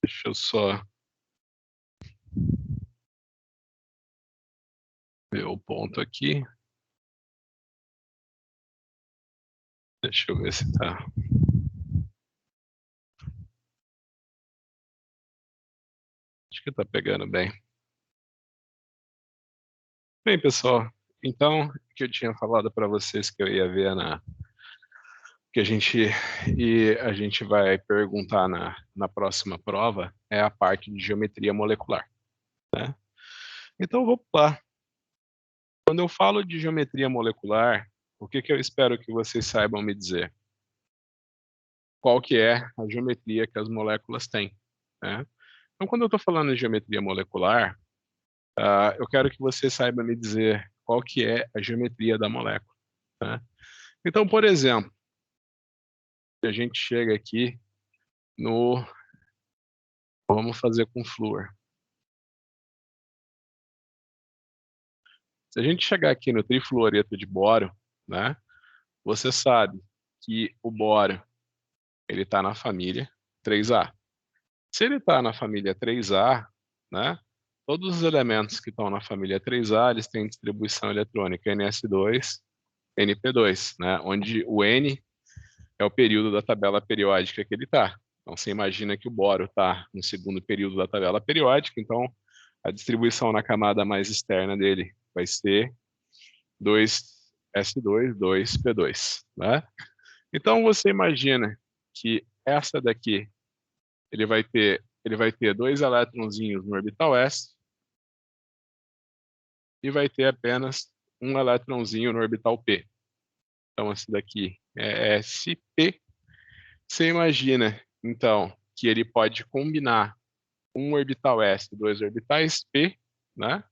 Deixa eu só ver o ponto aqui. Deixa eu ver se tá. Acho que tá pegando bem. Bem, pessoal, então, o que eu tinha falado para vocês que eu ia ver que a gente vai perguntar na próxima prova é a parte de geometria molecular, né? Então, vamos lá. Quando eu falo de geometria molecular, o que eu espero que vocês saibam me dizer? Qual que é a geometria que as moléculas têm, né? Então, quando eu estou falando de geometria molecular, eu quero que você saiba me dizer qual que é a geometria da molécula, né? Então, por exemplo, a gente chega aqui no... Vamos fazer com flúor. Se a gente chegar aqui no trifluoreto de bório, né? Você sabe que o bório ele está na família 3A. Se ele está na família 3A, né? Todos os elementos que estão na família 3A, eles têm distribuição eletrônica NS2, NP2, né? Onde o N é o período da tabela periódica que ele está. Então, você imagina que o bório está no segundo período da tabela periódica, então a distribuição na camada mais externa dele vai ser 2s2, 2p2, né? Então, você imagina que essa daqui, ele vai ter dois elétronzinhos no orbital s e vai ter apenas um elétronzinho no orbital p. Então, esse daqui é sp. Você imagina, então, que ele pode combinar um orbital s e dois orbitais p, né?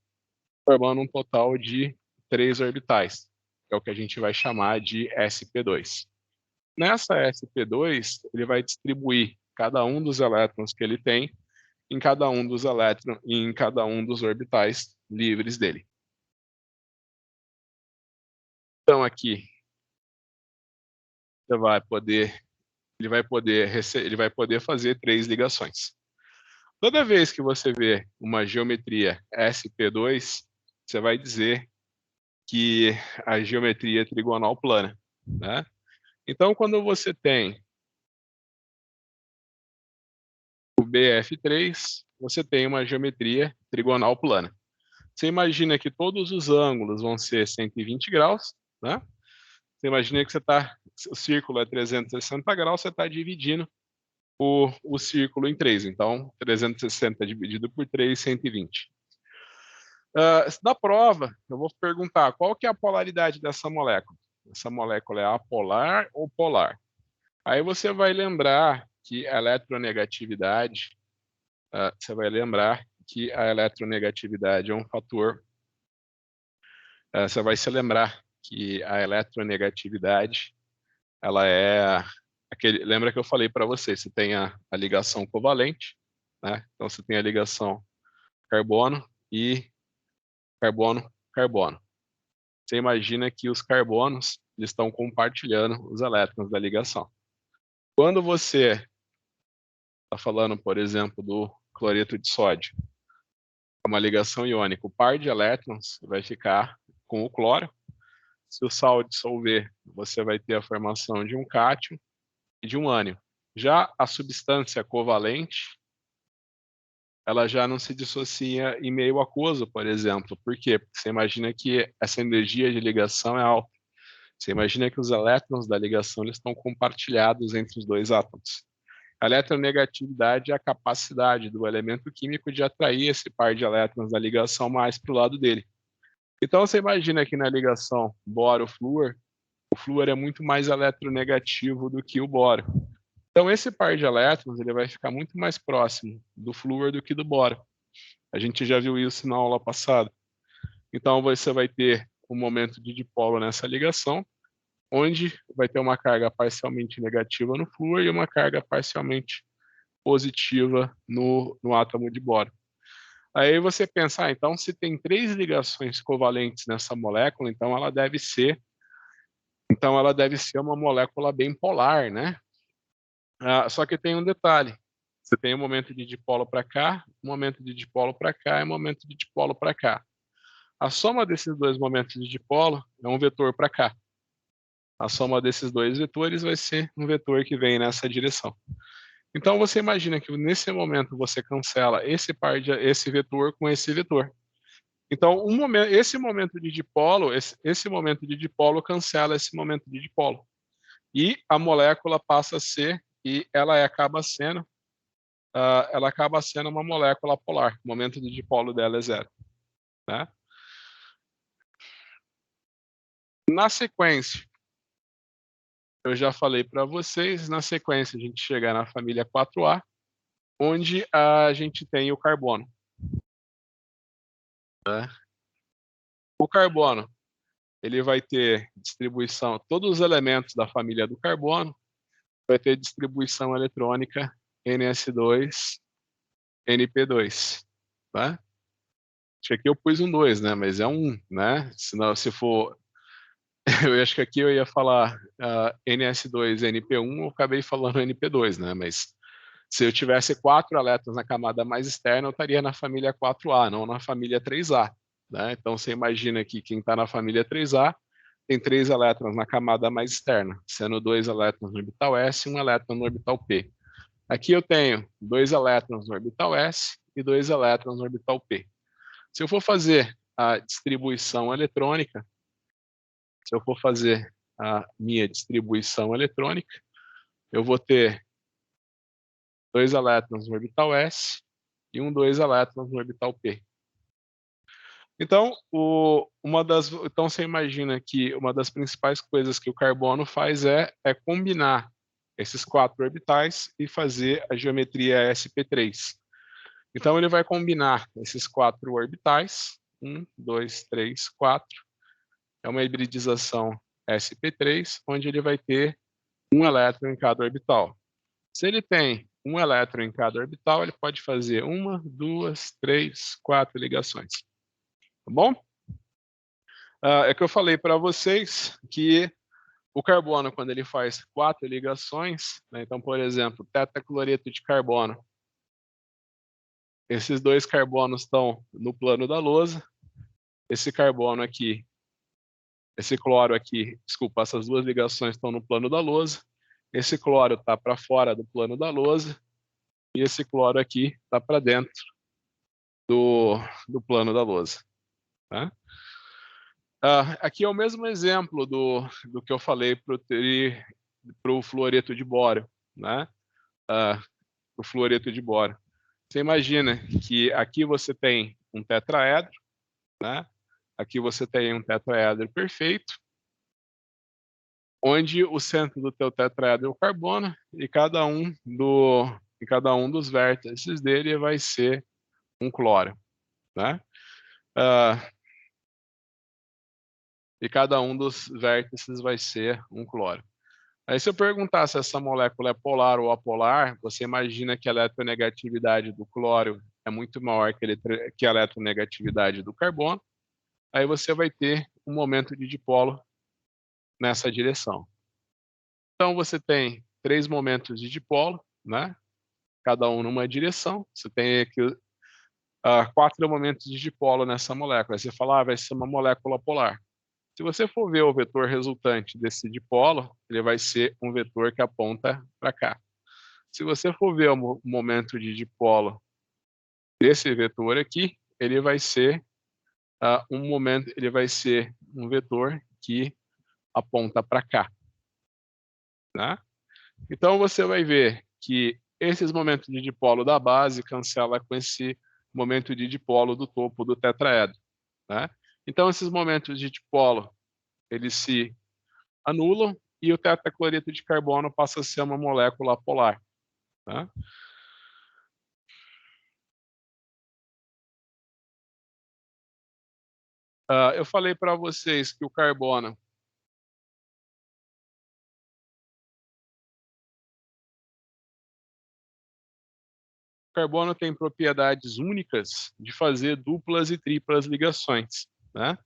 Formando um total de 3 orbitais, que é o que a gente vai chamar de sp2. Nessa sp2, ele vai distribuir cada um dos elétrons que ele tem em cada um dos elétrons e em cada um dos orbitais livres dele. Então aqui você vai poder, ele vai poder fazer 3 ligações. Toda vez que você vê uma geometria sp2, você vai dizer que a geometria é trigonal plana, né? Então, quando você tem o BF3, você tem uma geometria trigonal plana. Você imagina que todos os ângulos vão ser 120 graus, né? Você imagina que o círculo é 360 graus, você está dividindo o círculo em 3. Então, 360 dividido por 3, 120. Na prova, eu vou perguntar qual que é a polaridade dessa molécula. Essa molécula é apolar ou polar? Aí você vai lembrar que a eletronegatividade, você vai lembrar que a eletronegatividade é um fator, você vai se lembrar que a eletronegatividade, ela é lembra que eu falei para você tem a ligação covalente, né? Então você tem a ligação carbono e carbono, carbono. Você imagina que os carbonos eles estão compartilhando os elétrons da ligação. Quando você está falando, por exemplo, do cloreto de sódio, uma ligação iônica, o par de elétrons vai ficar com o cloro. Se o sal dissolver, você vai ter a formação de um cátion e de um ânion. Já a substância covalente, ela já não se dissocia em meio aquoso, por exemplo. Por quê? Porque você imagina que essa energia de ligação é alta. Você imagina que os elétrons da ligação eles estão compartilhados entre os dois átomos. A eletronegatividade é a capacidade do elemento químico de atrair esse par de elétrons da ligação mais para o lado dele. Então você imagina que na ligação boro-flúor, o flúor é muito mais eletronegativo do que o boro. Então esse par de elétrons ele vai ficar muito mais próximo do flúor do que do boro. A gente já viu isso na aula passada. Então você vai ter um momento de dipolo nessa ligação, onde vai ter uma carga parcialmente negativa no flúor e uma carga parcialmente positiva no átomo de boro. Aí você pensa, então se tem 3 ligações covalentes nessa molécula, então ela deve ser uma molécula bem polar, né? Só que tem um detalhe, Você tem um momento de dipolo para cá, um momento de dipolo para cá e um momento de dipolo para cá. A soma desses dois momentos de dipolo é um vetor para cá. A soma desses dois vetores vai ser um vetor que vem nessa direção. Então você imagina que nesse momento você cancela esse vetor com esse vetor. Então esse momento de dipolo, esse momento de dipolo cancela esse momento de dipolo. E a molécula passa a ser, e ela acaba sendo uma molécula polar. O momento de dipolo dela é zero, né? Na sequência, eu já falei para vocês, na sequência a gente chega na família 4A, onde a gente tem o carbono. Né? O carbono, ele vai ter distribuição, todos os elementos da família do carbono vai ter distribuição eletrônica NS2, NP2, tá? Acho que aqui eu pus um 2, né? Mas é um, né? Senão, se for... eu acho que aqui eu ia falar NS2, NP1, eu acabei falando NP2, né? Mas se eu tivesse 4 elétrons na camada mais externa, eu estaria na família 4A, não na família 3A. Né? Então, você imagina que quem está na família 3A tem 3 elétrons na camada mais externa, sendo 2 elétrons no orbital S e 1 elétron no orbital P. Aqui eu tenho 2 elétrons no orbital S e 2 elétrons no orbital P. Se eu for fazer a distribuição eletrônica, se eu for fazer a minha distribuição eletrônica, eu vou ter 2 elétrons no orbital S e 2 elétrons no orbital P. Então, então você imagina que uma das principais coisas que o carbono faz é combinar esses 4 orbitais e fazer a geometria sp3. Então, ele vai combinar esses 4 orbitais, 1, 2, 3, 4. É uma hibridização sp3, onde ele vai ter um elétron em cada orbital. Se ele tem um elétron em cada orbital, ele pode fazer 1, 2, 3, 4 ligações. Tá bom? É que eu falei para vocês que o carbono, quando ele faz 4 ligações, né, então, por exemplo, tetacloreto de carbono, esses 2 carbonos estão no plano da lousa, esse carbono aqui, esse cloro aqui, desculpa, essas 2 ligações estão no plano da lousa, esse cloro está para fora do plano da lousa, e esse cloro aqui está para dentro do plano da lousa. Tá? Aqui é o mesmo exemplo do que eu falei para o fluoreto de bório, né? O fluoreto de bório. Você imagina que aqui você tem um tetraedro, né? Aqui você tem um tetraedro perfeito, onde o centro do teu tetraedro é o carbono e cada um dos vértices dele vai ser um cloro, né? E cada um dos vértices vai ser um cloro. Aí se eu perguntar se essa molécula é polar ou apolar, você imagina que a eletronegatividade do cloro é muito maior que a eletronegatividade do carbono. Aí você vai ter um momento de dipolo nessa direção. Então você tem 3 momentos de dipolo, né? Cada um numa direção. Você tem aqui 4 momentos de dipolo nessa molécula. Aí você fala, vai ser uma molécula polar. Se você for ver o vetor resultante desse dipolo, ele vai ser um vetor que aponta para cá. Se você for ver o momento de dipolo desse vetor aqui, ele vai ser um vetor que aponta para cá. Né? Então você vai ver que esses momentos de dipolo da base cancela com esse momento de dipolo do topo do tetraedro. Né? Então esses momentos de dipolo eles se anulam e o tetacloreto de carbono passa a ser uma molécula polar. Tá? Eu falei para vocês que o carbono tem propriedades únicas de fazer duplas e triplas ligações. Né?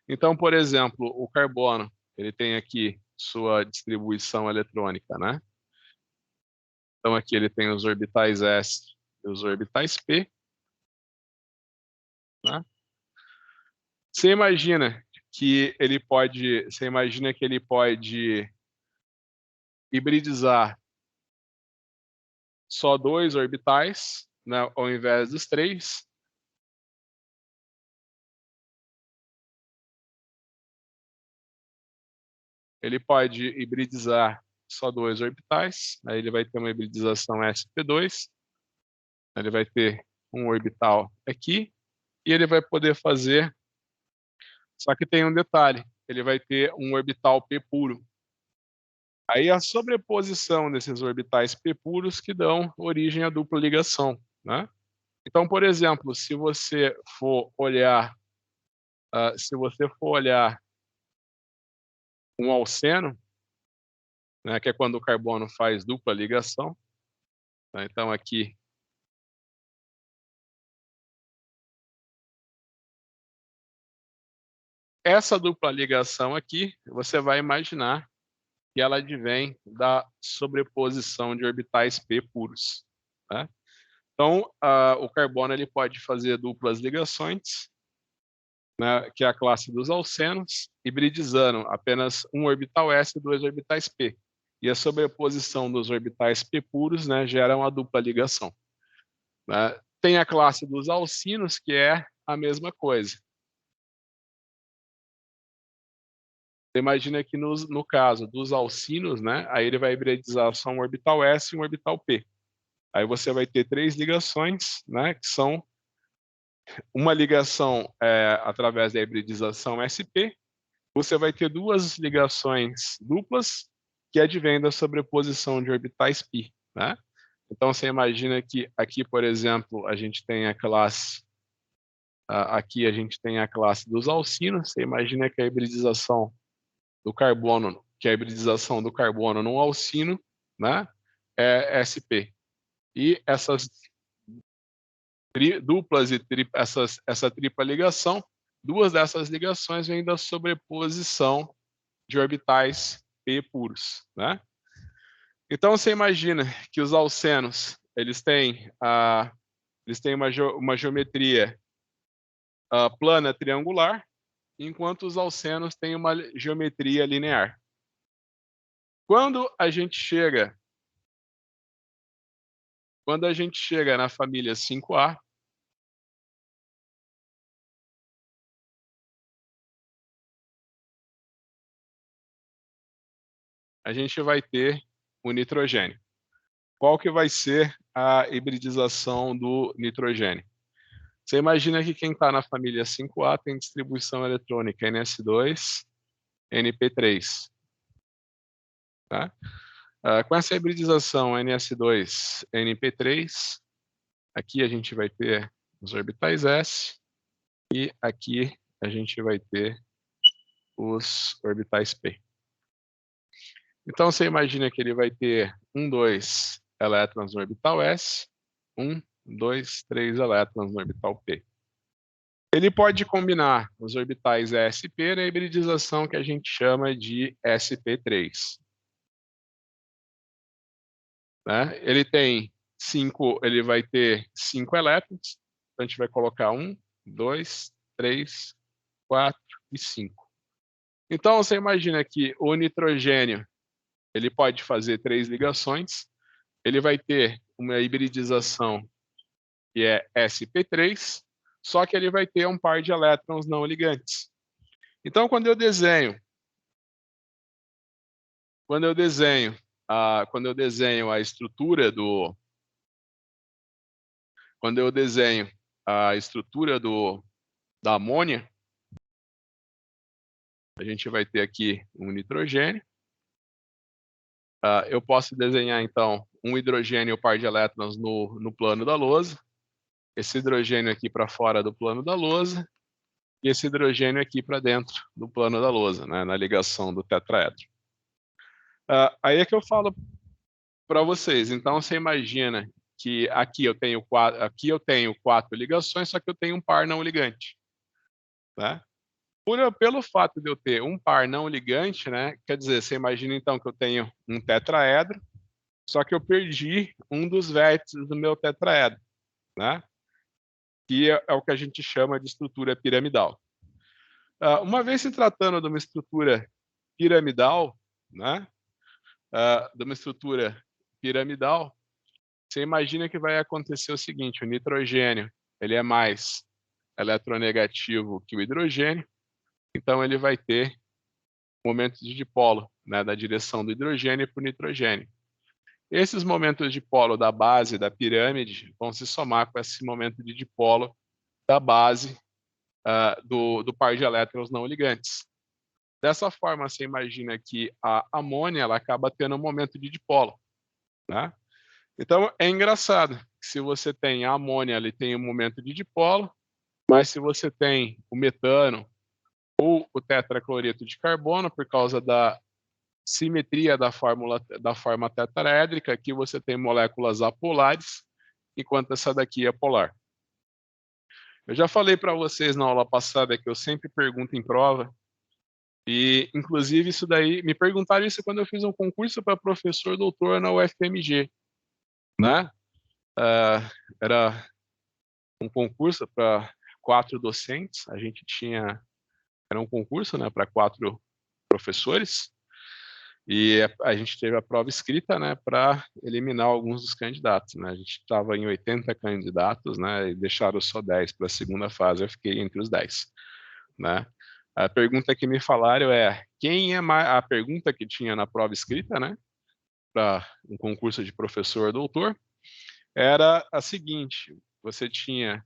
Então, por exemplo, o carbono ele tem aqui sua distribuição eletrônica, né? Então, aqui ele tem os orbitais S e os orbitais P. Né? Você imagina que ele pode hibridizar só 2 orbitais, né, ao invés dos 3. Ele pode hibridizar só 2 orbitais, aí ele vai ter uma hibridização sp2, ele vai ter um orbital aqui, e ele vai poder fazer, só que tem um detalhe, ele vai ter um orbital p puro. Aí a sobreposição desses orbitais p puros que dão origem à dupla ligação, né? Então, por exemplo, se você for olhar um alceno, né, que é quando o carbono faz dupla ligação, tá? Então aqui essa dupla ligação aqui, você vai imaginar que ela advém da sobreposição de orbitais p puros, né? Então, o carbono ele pode fazer duplas ligações, né, que é a classe dos alcenos, hibridizando apenas um orbital s e 2 orbitais p. E a sobreposição dos orbitais p puros, né, gera uma dupla ligação. Né? Tem a classe dos alcinos, que é a mesma coisa. Você imagina que no caso dos alcinos, né, aí ele vai hibridizar só um orbital s e um orbital p. Aí você vai ter 3 ligações, né, que são uma ligação através da hibridização sp, você vai ter 2 ligações duplas que advêm da sobreposição de orbitais π, né? Então você imagina que aqui, por exemplo, a gente tem a classe dos alcinos. Você imagina que a hibridização do carbono num alcino, né, é sp. E essas duplas e essa tripla ligação, 2 dessas ligações vêm da sobreposição de orbitais p puros, né? Então você imagina que os alcenos eles têm uma geometria plana triangular, enquanto os alcenos têm uma geometria linear. Quando a gente chega na família 5A, a gente vai ter o nitrogênio. Qual que vai ser a hibridização do nitrogênio? Você imagina que quem está na família 5A tem distribuição eletrônica NS2, NP3. Tá? Com essa hibridização NS2, NP3, aqui a gente vai ter os orbitais S e aqui a gente vai ter os orbitais P. Então você imagina que ele vai ter 2 elétrons no orbital S, 2, 3 elétrons no orbital P. Ele pode combinar os orbitais S e P na hibridização que a gente chama de sp3. Né? Ele vai ter 5 elétrons, então a gente vai colocar 1, 2, 3, 4 e 5. Então você imagina que o nitrogênio ele pode fazer 3 ligações, ele vai ter uma hibridização que é sp3, só que ele vai ter um par de elétrons não ligantes. Então quando eu desenho a estrutura da amônia, a gente vai ter aqui um nitrogênio. Eu posso desenhar então um hidrogênio e um par de elétrons no plano da lousa, esse hidrogênio aqui para fora do plano da lousa e esse hidrogênio aqui para dentro do plano da lousa, né, na ligação do tetraedro. Aí é que eu falo para vocês. Então você imagina que aqui eu tenho 4 ligações, só que eu tenho um par não ligante, né? Pelo fato de eu ter um par não ligante, né? Quer dizer, você imagina então que eu tenho um tetraedro, só que eu perdi um dos vértices do meu tetraedro, né? Que é o que a gente chama de estrutura piramidal. Uma vez se tratando de uma estrutura piramidal, né? De uma estrutura piramidal, você imagina que vai acontecer o seguinte: o nitrogênio ele é mais eletronegativo que o hidrogênio, então ele vai ter momentos de dipolo, né, da direção do hidrogênio para o nitrogênio. Esses momentos de dipolo da base da pirâmide vão se somar com esse momento de dipolo da base do par de elétrons não ligantes. Dessa forma, você imagina que a amônia ela acaba tendo um momento de dipolo, né? Então, é engraçado que se você tem a amônia, ele tem um momento de dipolo, mas se você tem o metano ou o tetracloreto de carbono, por causa da simetria da forma tetraédrica, aqui você tem moléculas apolares, enquanto essa daqui é polar. Eu já falei para vocês na aula passada que eu sempre pergunto em prova, e inclusive isso daí, me perguntaram isso quando eu fiz um concurso para professor doutor na UFMG, né? Era um concurso para 4 docentes, a gente tinha, era um concurso, né, para 4 professores, e a gente teve a prova escrita, né, para eliminar alguns dos candidatos, né? A gente estava em 80 candidatos, né, e deixaram só 10 para a segunda fase, eu fiquei entre os 10, né? A pergunta que me falaram é, quem é mais, a pergunta que tinha na prova escrita, né, para um concurso de professor doutor, era a seguinte: você tinha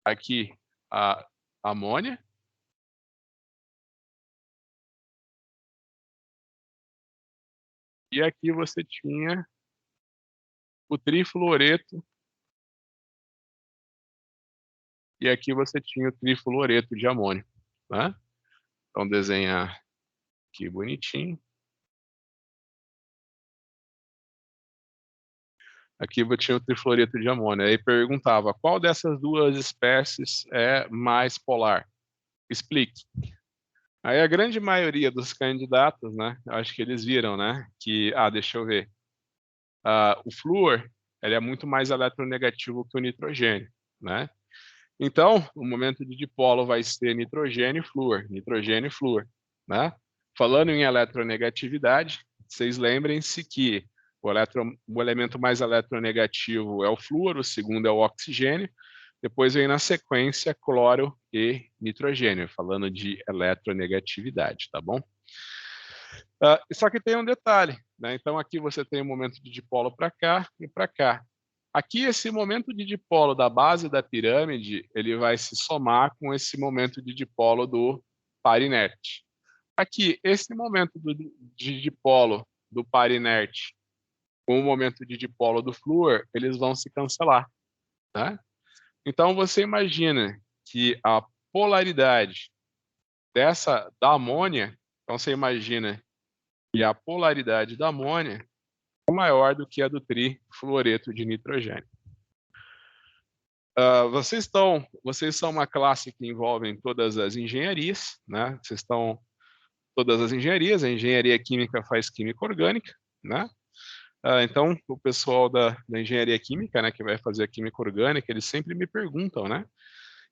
aqui a amônia, e aqui você tinha o trifluoreto, e aqui você tinha o trifluoreto de amônio, né? Então, desenhar aqui bonitinho. Aqui eu tinha o trifluoreto de amônio. Aí perguntava, qual dessas duas espécies é mais polar? Explique. Aí a grande maioria dos candidatos, né, eu acho que eles viram, né, que, deixa eu ver, o flúor, ele é muito mais eletronegativo que o nitrogênio, né? Então, o momento de dipolo vai ser nitrogênio e flúor, né? Falando em eletronegatividade, vocês lembrem-se que o elemento mais eletronegativo é o flúor, o segundo é o oxigênio, depois vem na sequência cloro e nitrogênio, falando de eletronegatividade, tá bom? Só que tem um detalhe, né? Então aqui você tem um momento de dipolo para cá e para cá. Aqui esse momento de dipolo da base da pirâmide, ele vai se somar com esse momento de dipolo do par inerte. Aqui, esse momento de dipolo do par inerte com o momento de dipolo do flúor, eles vão se cancelar, né? Então você imagina que a polaridade da amônia, então você imagina que a polaridade da amônia é maior do que a do trifluoreto de nitrogênio. Vocês são uma classe que envolve todas as engenharias, né? Vocês estão todas as engenharias, a engenharia química faz química orgânica, né? Então, o pessoal da engenharia química, né, que vai fazer a química orgânica, eles sempre me perguntam, né?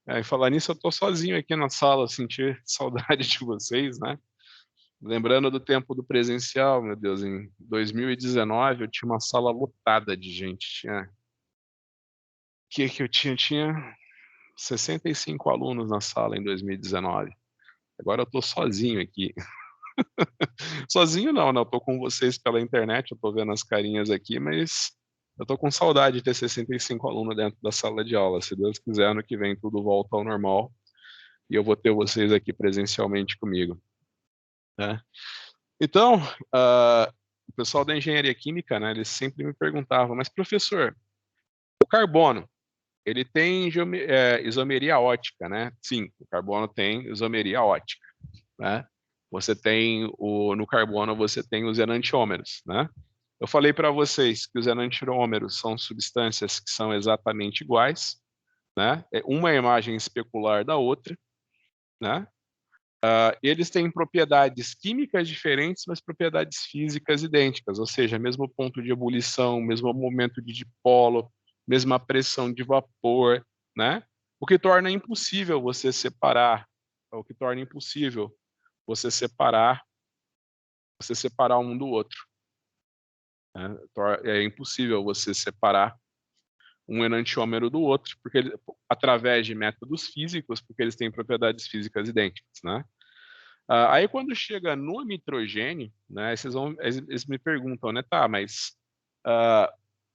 E falar nisso, eu estou sozinho aqui na sala, sentir saudade de vocês, né? Lembrando do tempo do presencial, meu Deus, em 2019 eu tinha uma sala lotada de gente. Que eu tinha? Tinha 65 alunos na sala em 2019. Agora eu estou sozinho aqui. Sozinho não, né? Eu estou com vocês pela internet, eu estou vendo as carinhas aqui, mas eu estou com saudade de ter 65 alunos dentro da sala de aula. Se Deus quiser, ano que vem tudo volta ao normal e eu vou ter vocês aqui presencialmente comigo, né? Então, o pessoal da engenharia química, né, eles sempre me perguntavam, mas professor, o carbono, ele tem isomeria ótica, né? Sim, o carbono tem isomeria ótica, né? Você tem no carbono você tem os enantiômeros, né? Eu falei para vocês que os enantiômeros são substâncias que são exatamente iguais, né? Uma é imagem especular da outra, né? Eles têm propriedades químicas diferentes, mas propriedades físicas idênticas, ou seja, mesmo ponto de ebulição, mesmo momento de dipolo, mesma pressão de vapor, né? O que torna impossível você separar, você separar um do outro, né? É impossível você separar um enantiômero do outro, através de métodos físicos, porque eles têm propriedades físicas idênticas, né? Aí quando chega no nitrogênio, né, eles me perguntam, né, tá, mas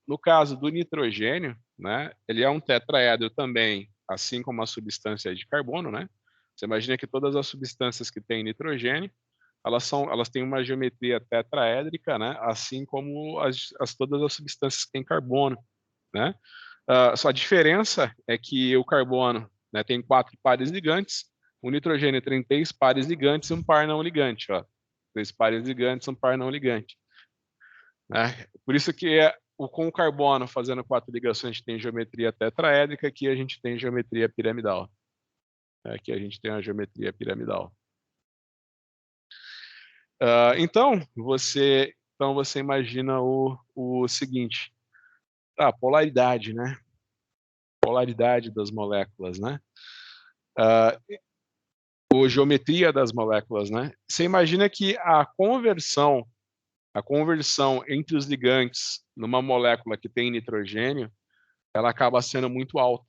no caso do nitrogênio, né, ele é um tetraedro também, assim como a substância de carbono, né? Você imagina que todas as substâncias que têm nitrogênio, elas têm uma geometria tetraédrica, né, assim como todas as substâncias que têm carbono, né? Só a diferença é que o carbono, né, tem 4 pares ligantes, o nitrogênio tem 3 pares ligantes e um par não ligante, ó. 3 pares ligantes, um par não ligante, né? Por isso que com o carbono fazendo 4 ligações a gente tem geometria tetraédrica, aqui a gente tem geometria piramidal. Aqui a gente tem a geometria piramidal. Então você imagina o seguinte, a polaridade, né? Polaridade das moléculas, né? Ou geometria das moléculas, né? Você imagina que a conversão entre os ligantes numa molécula que tem nitrogênio, ela acaba sendo muito alta,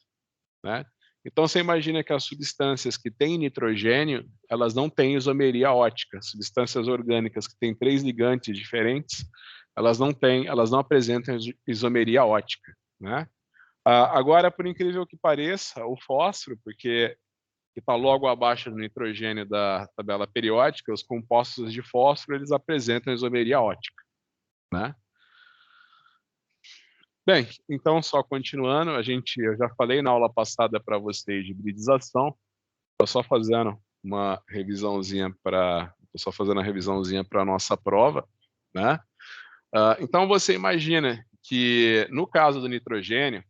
né? Então você imagina que as substâncias que têm nitrogênio, elas não têm isomeria ótica. Substâncias orgânicas que têm 3 ligantes diferentes, elas não apresentam isomeria ótica, né? Agora, por incrível que pareça, o fósforo, porque que está logo abaixo do nitrogênio da tabela periódica, os compostos de fósforo eles apresentam isomeria ótica, né? Bem, então só continuando, eu já falei na aula passada para vocês de hibridização, estou só fazendo uma revisãozinha para a nossa prova, né? Então você imagina que no caso do nitrogênio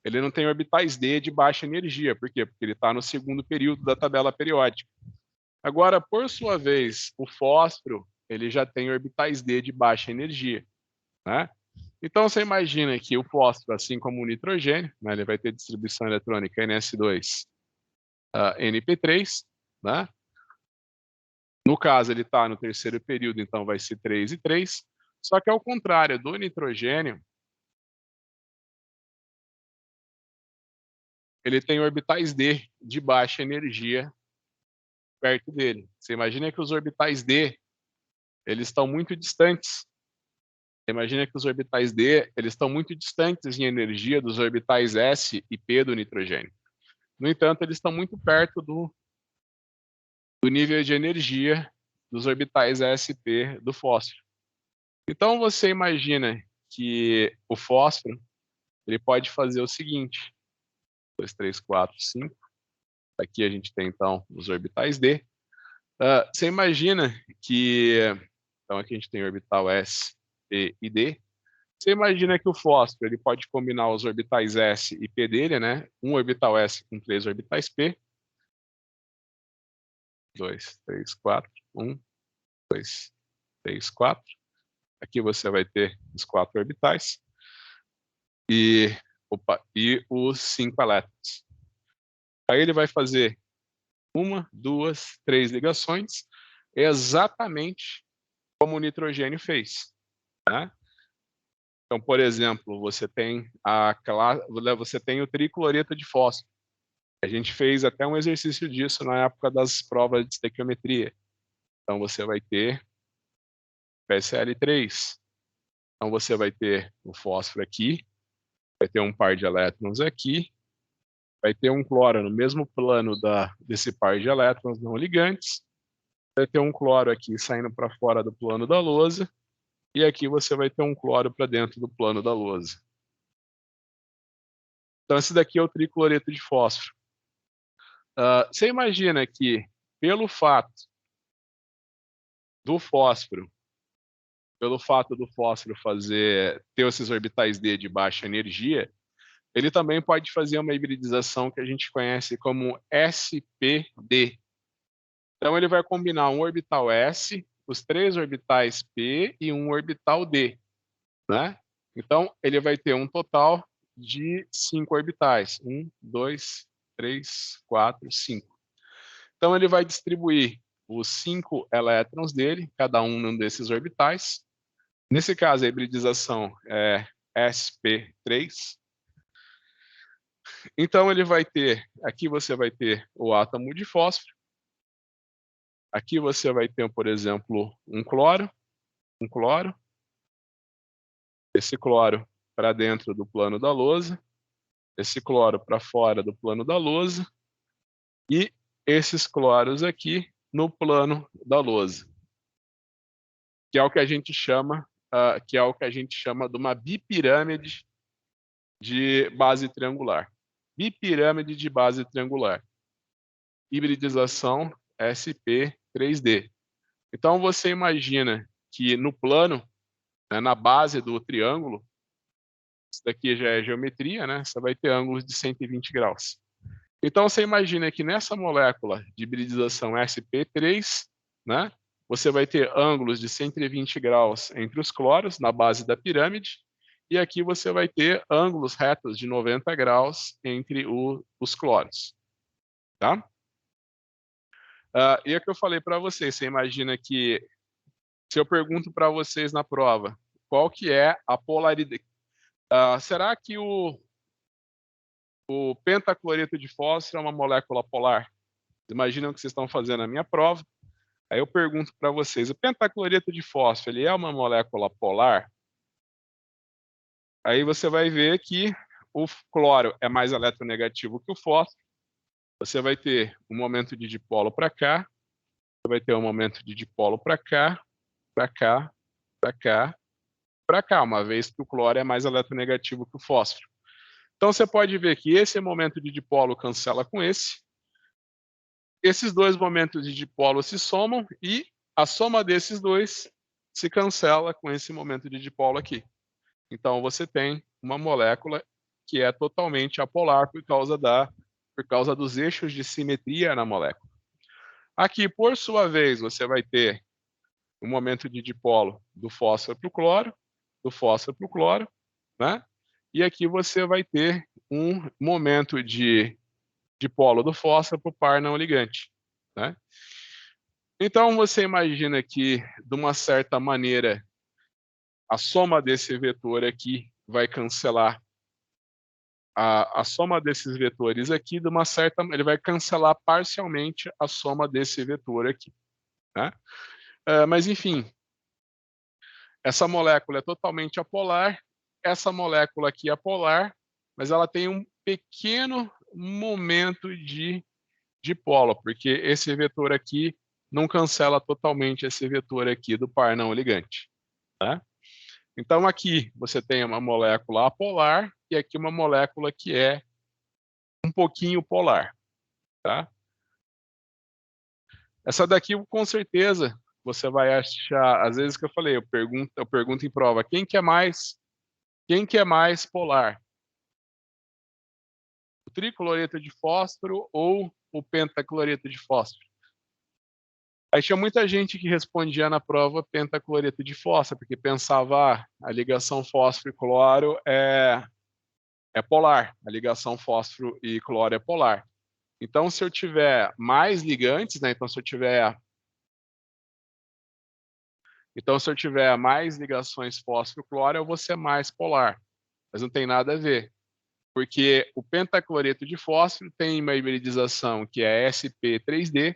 ele não tem orbitais D de baixa energia, por quê? Porque ele está no segundo período da tabela periódica. Agora, por sua vez, o fósforo ele já tem orbitais D de baixa energia, né? Então você imagina que o fósforo, assim como o nitrogênio, né, ele vai ter distribuição eletrônica NS2, NP3, né? No caso, ele está no terceiro período, então vai ser 3 e 3. Só que ao contrário do nitrogênio, ele tem orbitais D de baixa energia perto dele. Você imagina que os orbitais D, eles estão muito distantes. Você imagina que os orbitais D, eles estão muito distantes em energia dos orbitais S e P do nitrogênio. No entanto, eles estão muito perto do nível de energia dos orbitais S e P do fósforo. Então você imagina que o fósforo ele pode fazer o seguinte: 2, 3, 4, 5. Aqui a gente tem então os orbitais D. Você imagina que então aqui a gente tem orbital S, P e D. Você imagina que o fósforo ele pode combinar os orbitais S e P dele, né? Um orbital S com 3 orbitais P. 2, 3, 4. 1, 2, 3, 4. Aqui você vai ter os 4 orbitais e os 5 elétrons. Aí ele vai fazer 1, 2, 3 ligações, exatamente como o nitrogênio fez, né? Então, por exemplo, você tem o tricloreto de fósforo. A gente fez até um exercício disso na época das provas de estequiometria. Então, você vai ter PSL3. Então, você vai ter o fósforo aqui, vai ter um par de elétrons aqui, vai ter um cloro no mesmo plano desse par de elétrons não ligantes, vai ter um cloro aqui saindo para fora do plano da lousa, e aqui você vai ter um cloro para dentro do plano da lousa. Então, esse daqui é o tricloreto de fósforo. Você imagina que, pelo fato do fósforo ter esses orbitais D de baixa energia, ele também pode fazer uma hibridização que a gente conhece como SPD. Então, ele vai combinar um orbital S, os 3 orbitais P e um orbital D, né? Então, ele vai ter um total de 5 orbitais. 1, 2, 3, 4, 5. Então, ele vai distribuir os 5 elétrons dele, cada um num desses orbitais. Nesse caso, a hibridização é sp3. Então, ele vai ter, aqui você vai ter o átomo de fósforo. Aqui você vai ter, por exemplo, um cloro. Esse cloro para dentro do plano da lousa, esse cloro para fora do plano da lousa e esses cloros aqui no plano da lousa, que é o que a gente chama, de uma bipirâmide de base triangular. Bipirâmide de base triangular. Hibridização sp3d. Então você imagina que no plano, né, na base do triângulo, isso daqui já é geometria, né? Você vai ter ângulos de 120 graus. Então você imagina que nessa molécula de hibridização sp3, né, você vai ter ângulos de 120 graus entre os cloros na base da pirâmide, e aqui você vai ter ângulos retos de 90 graus entre os cloros, tá? E é o que eu falei para vocês, você imagina que se eu pergunto para vocês na prova, qual que é a polaridade? Será que o pentacloreto de fósforo é uma molécula polar? Imaginam que vocês estão fazendo a minha prova. Aí eu pergunto para vocês, o pentacloreto de fósforo, ele é uma molécula polar? Aí você vai ver que o cloro é mais eletronegativo que o fósforo. Você vai ter um momento de dipolo para cá, você vai ter um momento de dipolo para cá, para cá, para cá, para cá, uma vez que o cloro é mais eletronegativo que o fósforo. Então você pode ver que esse momento de dipolo cancela com esse. Esses dois momentos de dipolo se somam e a soma desses dois se cancela com esse momento de dipolo aqui. Então você tem uma molécula que é totalmente apolar por causa dos eixos de simetria na molécula. Aqui, por sua vez, você vai ter um momento de dipolo do fósforo para o cloro, do fósforo para o cloro, né? E aqui você vai ter um momento de dipolo do fósforo para o par não ligante, né? Então você imagina que, de uma certa maneira, a soma desse vetor aqui vai cancelar a soma desses vetores aqui, ele vai cancelar parcialmente a soma desse vetor aqui, né? Mas enfim, essa molécula é totalmente apolar, essa molécula aqui é apolar, mas ela tem um pequeno momento de dipolo, porque esse vetor aqui não cancela totalmente esse vetor aqui do par não ligante, tá? Então aqui você tem uma molécula apolar e aqui uma molécula que é um pouquinho polar, tá? Essa daqui com certeza você vai achar, às vezes que eu falei, eu pergunto em prova, quem que é mais polar? O tricloreto de fósforo ou o pentacloreto de fósforo? Aí tinha muita gente que respondia na prova pentacloreto de fósforo, porque pensava, a ligação fósforo e cloro é polar, a ligação fósforo e cloro é polar. Então, se eu tiver mais ligantes, né, então se eu tiver mais ligações fósforo-cloro, eu vou ser mais polar. Mas não tem nada a ver, porque o pentacloreto de fósforo tem uma hibridização que é sp3d.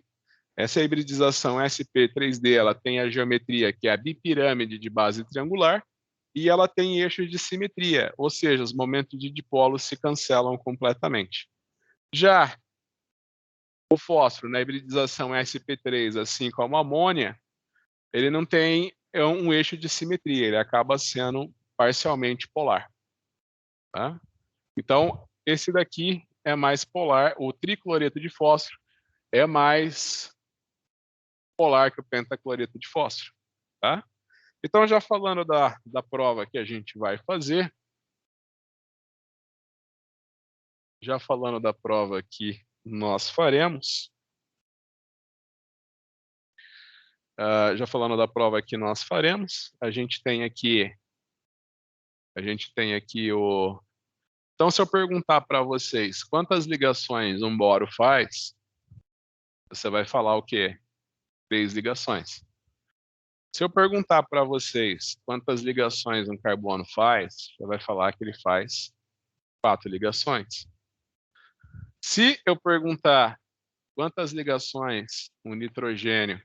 Essa hibridização sp3d, ela tem a geometria que é a bipirâmide de base triangular e ela tem eixos de simetria, ou seja, os momentos de dipolo se cancelam completamente. Já o fósforo, na hibridização sp3, assim como a amônia, ele não tem um eixo de simetria, ele acaba sendo parcialmente polar, tá? Então, esse daqui é mais polar, o tricloreto de fósforo é mais polar que o pentacloreto de fósforo, tá? Então, já falando da prova que a gente vai fazer, já falando da prova que nós faremos, já falando da prova que nós faremos, a gente tem aqui o... Então, se eu perguntar para vocês quantas ligações um boro faz, você vai falar o quê? 3 ligações. Se eu perguntar para vocês quantas ligações um carbono faz, você vai falar que ele faz 4 ligações. Se eu perguntar quantas ligações o nitrogênio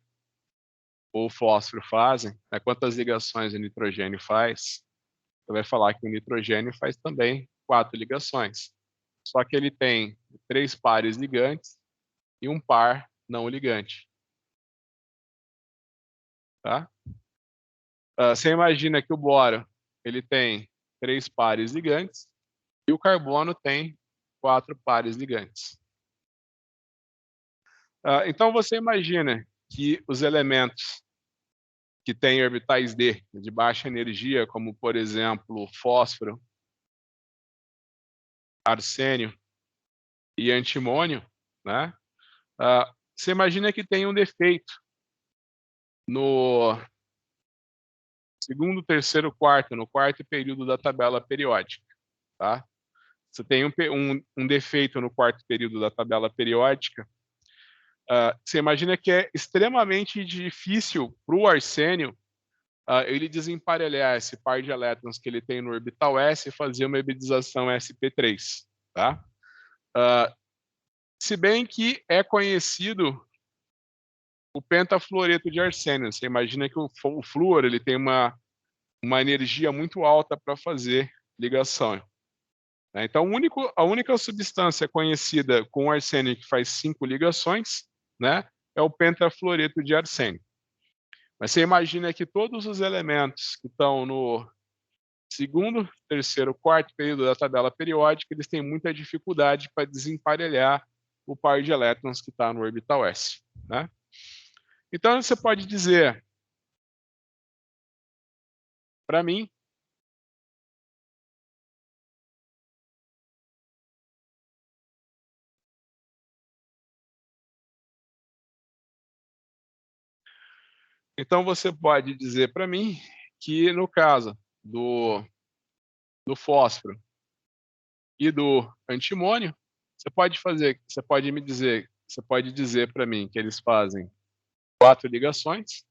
ou o fósforo fazem, quantas ligações o nitrogênio faz, você vai falar que o nitrogênio faz também 4 ligações. Só que ele tem 3 pares ligantes e um par não ligante. Tá? Você imagina que o boro ele tem 3 pares ligantes e o carbono tem 4 pares ligantes. Então você imagina que os elementos que têm orbitais d de baixa energia, como por exemplo fósforo, arsênio e antimônio, né? Você imagina que tem um defeito no segundo, terceiro, quarto, no quarto período da tabela periódica, tá? Você tem um defeito no quarto período da tabela periódica. Você imagina que é extremamente difícil para o arsênio ele desemparelhar esse par de elétrons que ele tem no orbital s e fazer uma hibridização sp3, tá? Se bem que é conhecido o pentafluoreto de arsênio. Você imagina que o flúor ele tem uma energia muito alta para fazer ligação. Então, a única substância conhecida com arsênio que faz 5 ligações, né, é o pentafluoreto de arsênio. Mas você imagina que todos os elementos que estão no segundo, terceiro, quarto período da tabela periódica, eles têm muita dificuldade para desemparelhar o par de elétrons que está no orbital s. Né? Então, você pode dizer, para mim, que no caso do fósforo e do antimônio, você pode dizer para mim que eles fazem 4 ligações,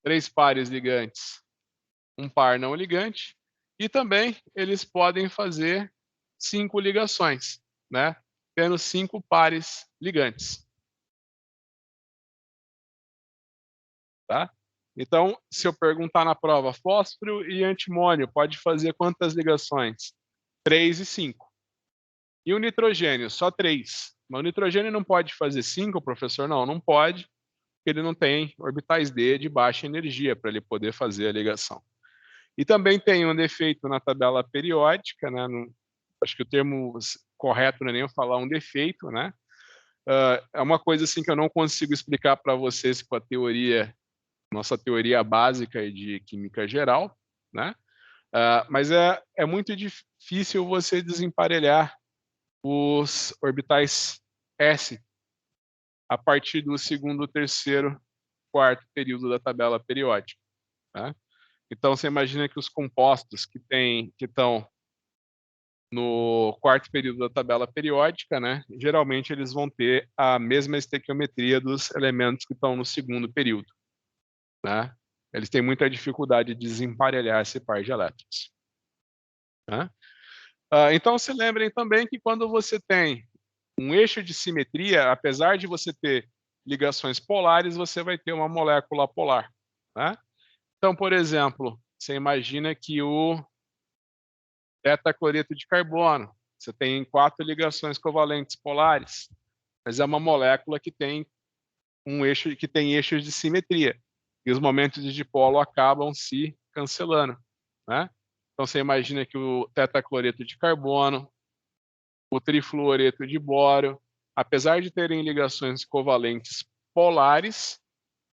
3 pares ligantes, um par não ligante, e também eles podem fazer 5 ligações, né? Tendo 5 pares ligantes. Tá? Então, se eu perguntar na prova, fósforo e antimônio pode fazer quantas ligações? 3 e 5. E o nitrogênio? Só 3. Mas o nitrogênio não pode fazer 5, professor? Não, não pode, porque ele não tem orbitais d de baixa energia para ele poder fazer a ligação. E também tem um defeito na tabela periódica, né? Acho que o termo correto não é nem eu falar um defeito, né? É uma coisa assim que eu não consigo explicar para vocês com a teoria, nossa teoria básica de química geral, né? Mas é muito difícil você desemparelhar os orbitais s a partir do segundo, terceiro, quarto período da tabela periódica. Né? Então, você imagina que os compostos que estão no quarto período da tabela periódica, né, geralmente eles vão ter a mesma estequiometria dos elementos que estão no segundo período. Né? Eles têm muita dificuldade de desemparelhar esse par de elétrons. Né? Então, se lembrem também que quando você tem um eixo de simetria, apesar de você ter ligações polares, você vai ter uma molécula polar. Né? Então, por exemplo, você imagina que o tetacloreto de carbono, você tem 4 ligações covalentes polares, mas é uma molécula que tem eixos de simetria, e os momentos de dipolo acabam se cancelando. Né? Então, você imagina que o tetacloreto de carbono, o trifluoreto de bório, apesar de terem ligações covalentes polares,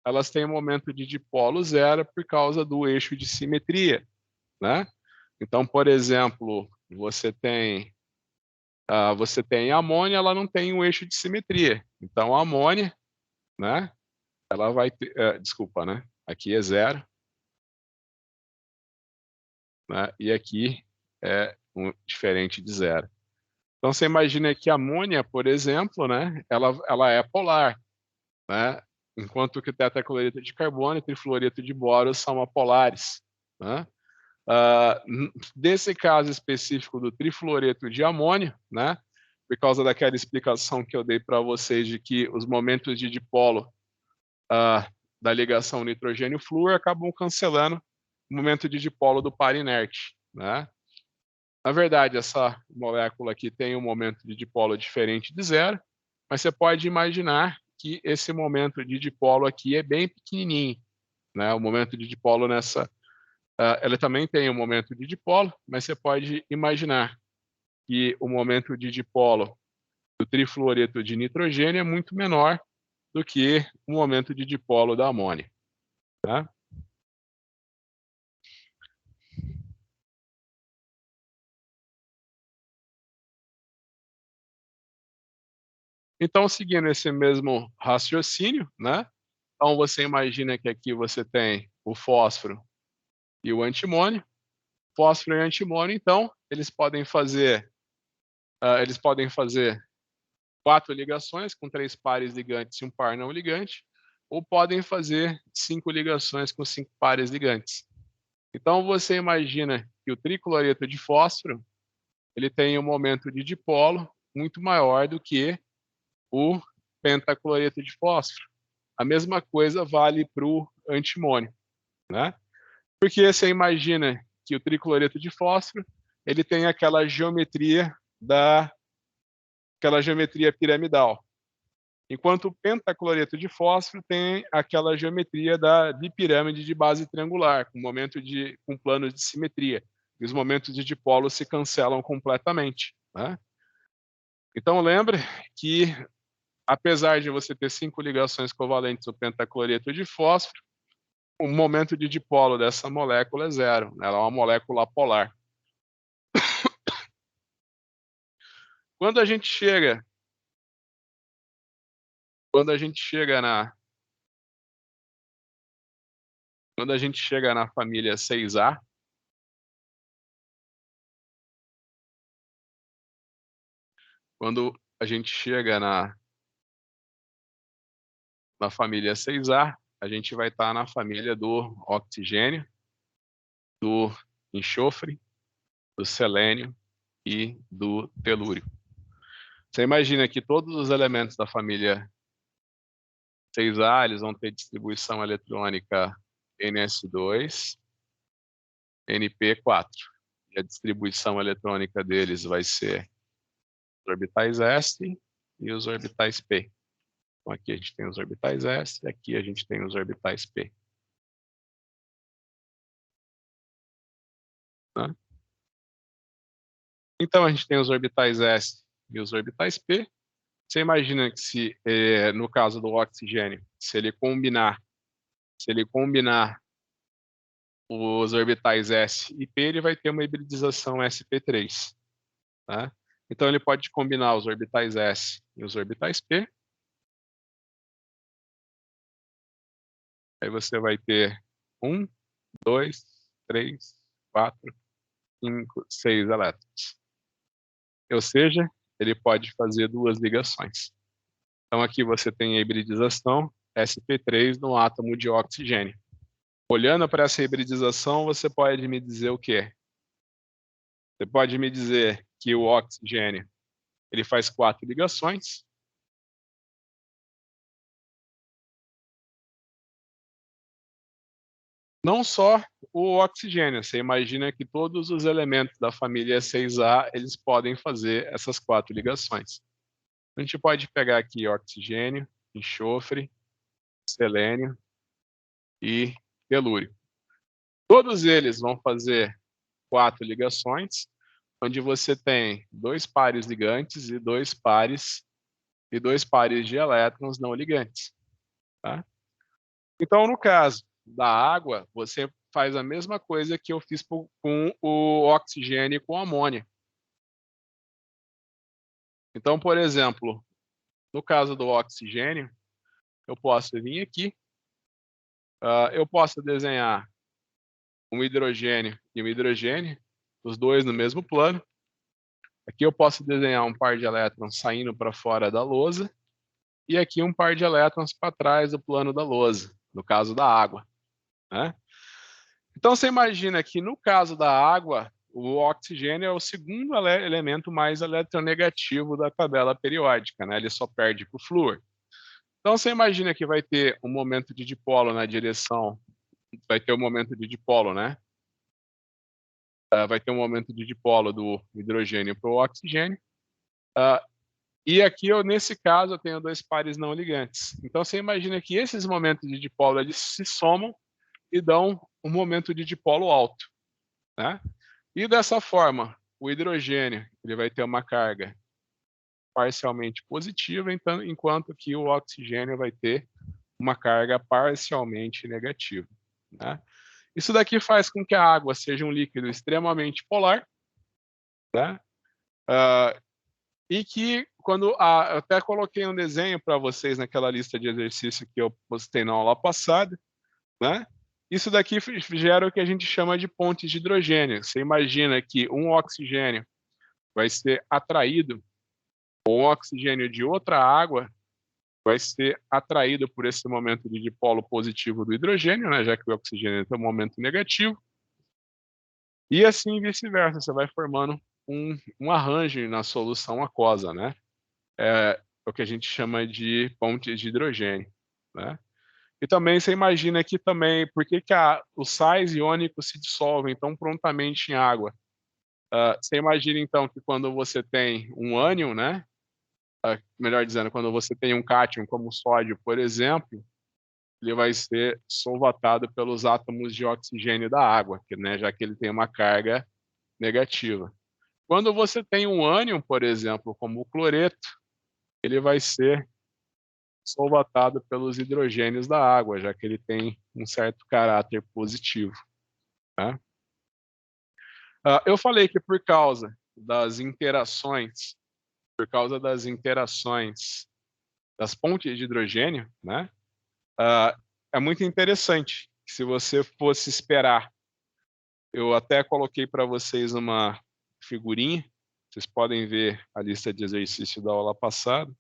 elas têm um momento de dipolo zero por causa do eixo de simetria. Né? Então, por exemplo, você tem a amônia, ela não tem um eixo de simetria. Então, a amônia, né, ela vai ter, desculpa, né? Aqui é 0, né? E aqui é diferente de 0. Então você imagina que a amônia, por exemplo, né? Ela é polar, né? Enquanto que o tetracloreto de carbono e trifluoreto de boro são apolares, né? Desse caso específico do trifluoreto de amônio, né? Por causa daquela explicação que eu dei para vocês de que os momentos de dipolo da ligação nitrogênio-flúor acabam cancelando o momento de dipolo do par inerte, né? Na verdade, essa molécula aqui tem um momento de dipolo diferente de 0, mas você pode imaginar que esse momento de dipolo aqui é bem pequenininho, né? O momento de dipolo ela também tem um momento de dipolo, mas você pode imaginar que o momento de dipolo do trifluoreto de nitrogênio é muito menor do que o momento de dipolo da amônia, tá? Então, seguindo esse mesmo raciocínio, né? Então, você imagina que aqui você tem o fósforo e o antimônio. Fósforo e antimônio, então, eles podem fazer 4 ligações com 3 pares ligantes e um par não ligante, ou podem fazer 5 ligações com 5 pares ligantes. Então, você imagina que o tricloreto de fósforo ele tem um momento de dipolo muito maior do que o pentacloreto de fósforo. A mesma coisa vale para o antimônio, né? Porque você imagina que o tricloreto de fósforo ele tem aquela geometria piramidal, enquanto o pentacloreto de fósforo tem aquela geometria da bipirâmide de base triangular, com planos de simetria. E os momentos de dipolo se cancelam completamente, né? Então lembre que, apesar de você ter 5 ligações covalentes no pentacloreto de fósforo, o momento de dipolo dessa molécula é 0. Ela é uma molécula polar. Quando a gente chega, quando a gente chega na, quando a gente chega na família 6A, quando a gente chega na família 6A, a gente vai estar na família do oxigênio, do enxofre, do selênio e do telúrio. Você imagina que todos os elementos da família 6A, eles vão ter distribuição eletrônica ns2, np4. E a distribuição eletrônica deles vai ser os orbitais s e os orbitais p. Então aqui a gente tem os orbitais s e aqui a gente tem os orbitais p. Tá? Então a gente tem os orbitais s e os orbitais p. Você imagina que se, no caso do oxigênio, se ele combinar os orbitais s e p, ele vai ter uma hibridização sp3. Tá? Então ele pode combinar os orbitais s e os orbitais p. Aí você vai ter 1, 2, 3, 4, 5, 6 elétrons. Ou seja, ele pode fazer 2 ligações. Então aqui você tem a hibridização sp3 no átomo de oxigênio. Olhando para essa hibridização, você pode me dizer o quê? Você pode me dizer que o oxigênio ele faz 4 ligações. Não só o oxigênio, você imagina que todos os elementos da família 6A, eles podem fazer essas 4 ligações. A gente pode pegar aqui oxigênio, enxofre, selênio e telúrio. Todos eles vão fazer 4 ligações, onde você tem 2 pares ligantes e 2 pares de elétrons não ligantes. Tá? Então, no caso da água, você faz a mesma coisa que eu fiz com o oxigênio e com o amônia. Então, por exemplo, no caso do oxigênio, eu posso vir aqui, eu posso desenhar um hidrogênio e um hidrogênio, os dois no mesmo plano. Aqui eu posso desenhar um par de elétrons saindo para fora da lousa, e aqui um par de elétrons para trás do plano da lousa, no caso da água, né? Então você imagina que no caso da água, o oxigênio é o segundo elemento mais eletronegativo da tabela periódica, né? Ele só perde para o flúor. Então você imagina que vai ter um momento de dipolo na direção, vai ter um momento de dipolo, né? Vai ter um momento de dipolo do hidrogênio para o oxigênio. E aqui, nesse caso, eu tenho dois pares não ligantes. Então você imagina que esses momentos de dipolo eles se somam e dão um momento de dipolo alto, né? E dessa forma, o hidrogênio ele vai ter uma carga parcialmente positiva, então, enquanto que o oxigênio vai ter uma carga parcialmente negativa, né? Isso daqui faz com que a água seja um líquido extremamente polar, né? E que quando eu até coloquei um desenho para vocês naquela lista de exercício que eu postei na aula passada, né? Isso daqui gera o que a gente chama de pontes de hidrogênio. Você imagina que um oxigênio vai ser atraído, ou um oxigênio de outra água vai ser atraído por esse momento de dipolo positivo do hidrogênio, né, já que o oxigênio tem um momento negativo, e assim vice-versa, você vai formando um arranjo na solução aquosa, né? É o que a gente chama de pontes de hidrogênio, né? E também você imagina aqui também por que os sais iônicos se dissolvem tão prontamente em água. Você imagina então que quando você tem um ânion, né? Melhor dizendo, quando você tem um cátion como o sódio, por exemplo, ele vai ser solvatado pelos átomos de oxigênio da água, né, já que ele tem uma carga negativa. Quando você tem um ânion, por exemplo, como o cloreto, ele vai ser solvatado pelos hidrogênios da água, já que ele tem um certo caráter positivo, né? Eu falei que por causa das interações das pontes de hidrogênio, né? É muito interessante. Se você fosse esperar, eu até coloquei para vocês uma figurinha. Vocês podem ver a lista de exercício da aula passada.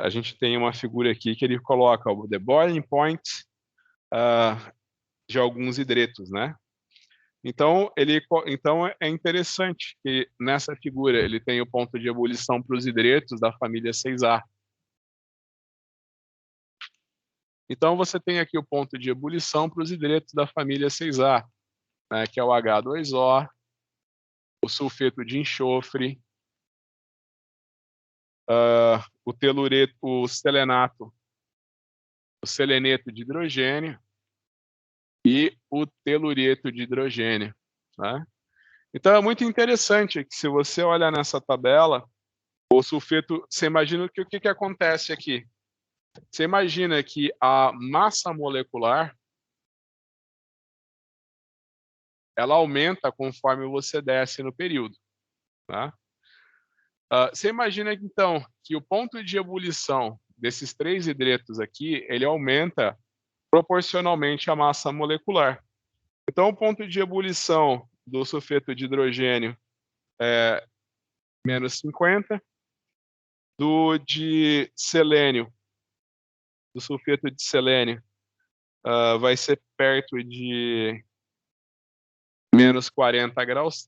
A gente tem uma figura aqui que ele coloca o the boiling point de alguns hidretos, né? Então é interessante que nessa figura ele tem o ponto de ebulição para os hidretos da família 6A. Então você tem aqui o ponto de ebulição para os hidretos da família 6A, né, que é o H2O, o sulfeto de enxofre, o telureto, o seleneto de hidrogênio e o telureto de hidrogênio, né? Então é muito interessante que se você olhar nessa tabela, o sulfeto, você imagina que o que acontece aqui? Você imagina que a massa molecular ela aumenta conforme você desce no período, tá? Você imagina então que o ponto de ebulição desses três hidretos aqui, ele aumenta proporcionalmente à massa molecular. Então o ponto de ebulição do sulfeto de hidrogênio é menos 50, do de selênio, do sulfeto de selênio, vai ser perto de menos 40 graus,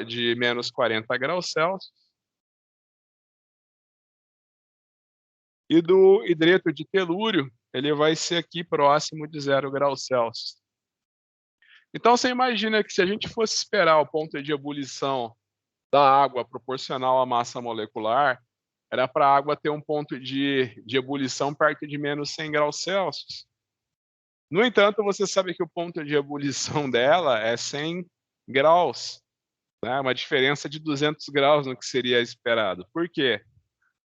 de menos 40 graus Celsius. E do hidreto de telúrio, ele vai ser aqui próximo de 0 graus Celsius. Então você imagina que se a gente fosse esperar o ponto de ebulição da água proporcional à massa molecular, era para a água ter um ponto de ebulição perto de menos 100 graus Celsius. No entanto, você sabe que o ponto de ebulição dela é 100 graus, né? Uma diferença de 200 graus no que seria esperado. Por quê?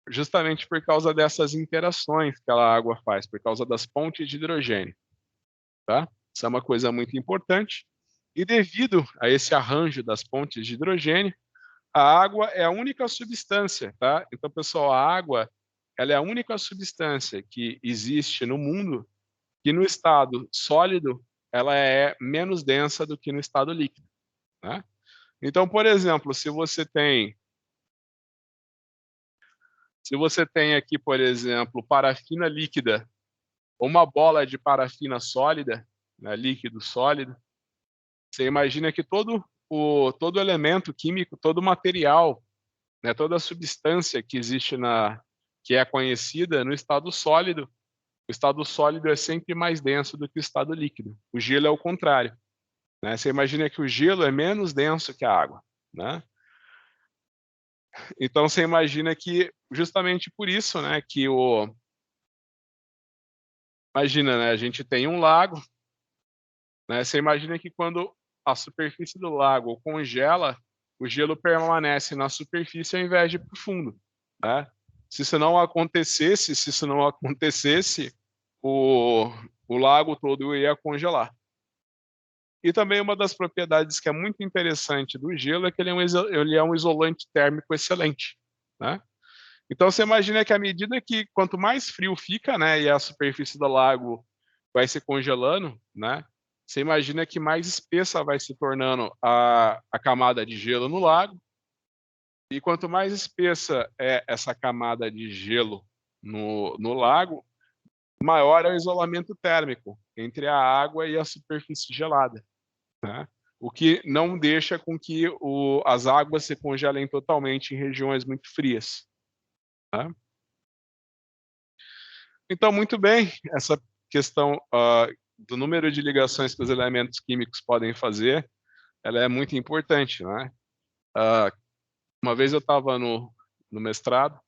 Justamente por causa dessas interações que a água faz, por causa das pontes de hidrogênio, tá? Isso é uma coisa muito importante. E devido a esse arranjo das pontes de hidrogênio, a água é a única substância, tá? Então, pessoal, a água ela é a única substância que existe no mundo que no estado sólido ela é menos densa do que no estado líquido, né? Então, por exemplo, se você tem aqui, por exemplo, parafina líquida, ou uma bola de parafina sólida, né, líquido sólido, você imagina que todo elemento químico, todo material, né, toda substância que existe que é conhecida no estado sólido, o estado sólido é sempre mais denso do que o estado líquido. O gelo é o contrário, né? Você imagina que o gelo é menos denso que a água, né? Então você imagina que justamente por isso, né, imagina, né, a gente tem um lago, né? Você imagina que quando a superfície do lago congela, o gelo permanece na superfície ao invés de ir para o fundo, né? Se isso não acontecesse, o lago todo ia congelar. E também uma das propriedades que é muito interessante do gelo é que ele é um isolante térmico excelente, né? Então você imagina que à medida que quanto mais frio fica, né, e a superfície do lago vai se congelando, né? Você imagina que mais espessa vai se tornando a camada de gelo no lago. E quanto mais espessa é essa camada de gelo no lago, maior é o isolamento térmico entre a água e a superfície gelada, né? O que não deixa com que as águas se congelem totalmente em regiões muito frias, tá? Então, muito bem, essa questão do número de ligações que os elementos químicos podem fazer, ela é muito importante, né? Uma vez eu estava no mestrado,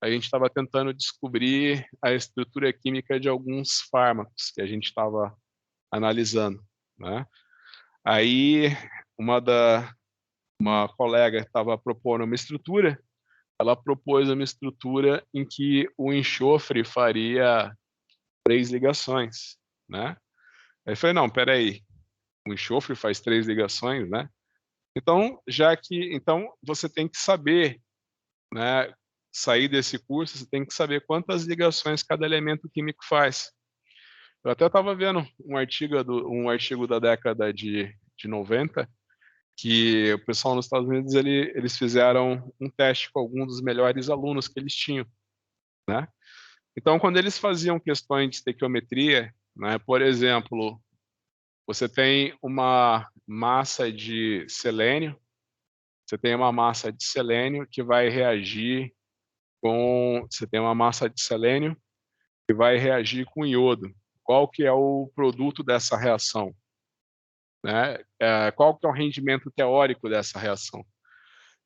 a gente estava tentando descobrir a estrutura química de alguns fármacos que a gente estava analisando, né? Aí uma colega estava propondo uma estrutura, ela propôs uma estrutura em que o enxofre faria 3 ligações, né? Aí eu falei, não, peraí, o enxofre faz 3 ligações, né? Então você tem que saber, né? Sair desse curso, você tem que saber quantas ligações cada elemento químico faz. Eu até estava vendo um artigo da década de 90, que o pessoal nos Estados Unidos eles fizeram um teste com alguns dos melhores alunos que eles tinham, né? Então, quando eles faziam questões de estequiometria, né, por exemplo, você tem uma massa de selênio, você tem uma massa de selênio que vai reagir você tem uma massa de selênio que vai reagir com iodo. Qual que é o produto dessa reação, né? Qual que é o rendimento teórico dessa reação?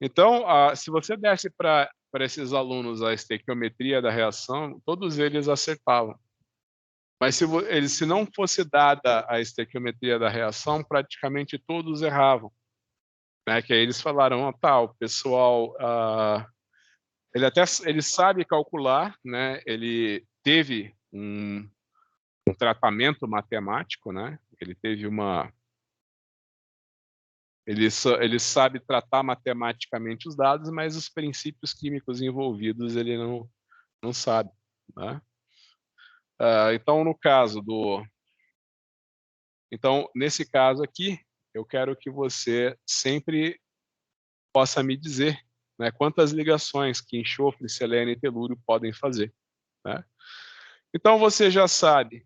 Então, se você desse para esses alunos a estequiometria da reação, todos eles acertavam. Mas se não fosse dada a estequiometria da reação, praticamente todos erravam, né? Que aí eles falaram, o pessoal, ele sabe calcular, né? Ele teve um tratamento matemático, né? Ele sabe tratar matematicamente os dados, mas os princípios químicos envolvidos ele não sabe, né? Então, nesse caso aqui, eu quero que você sempre possa me dizer, né, quantas ligações que enxofre, selênio e telúrio podem fazer, né? Então, você já sabe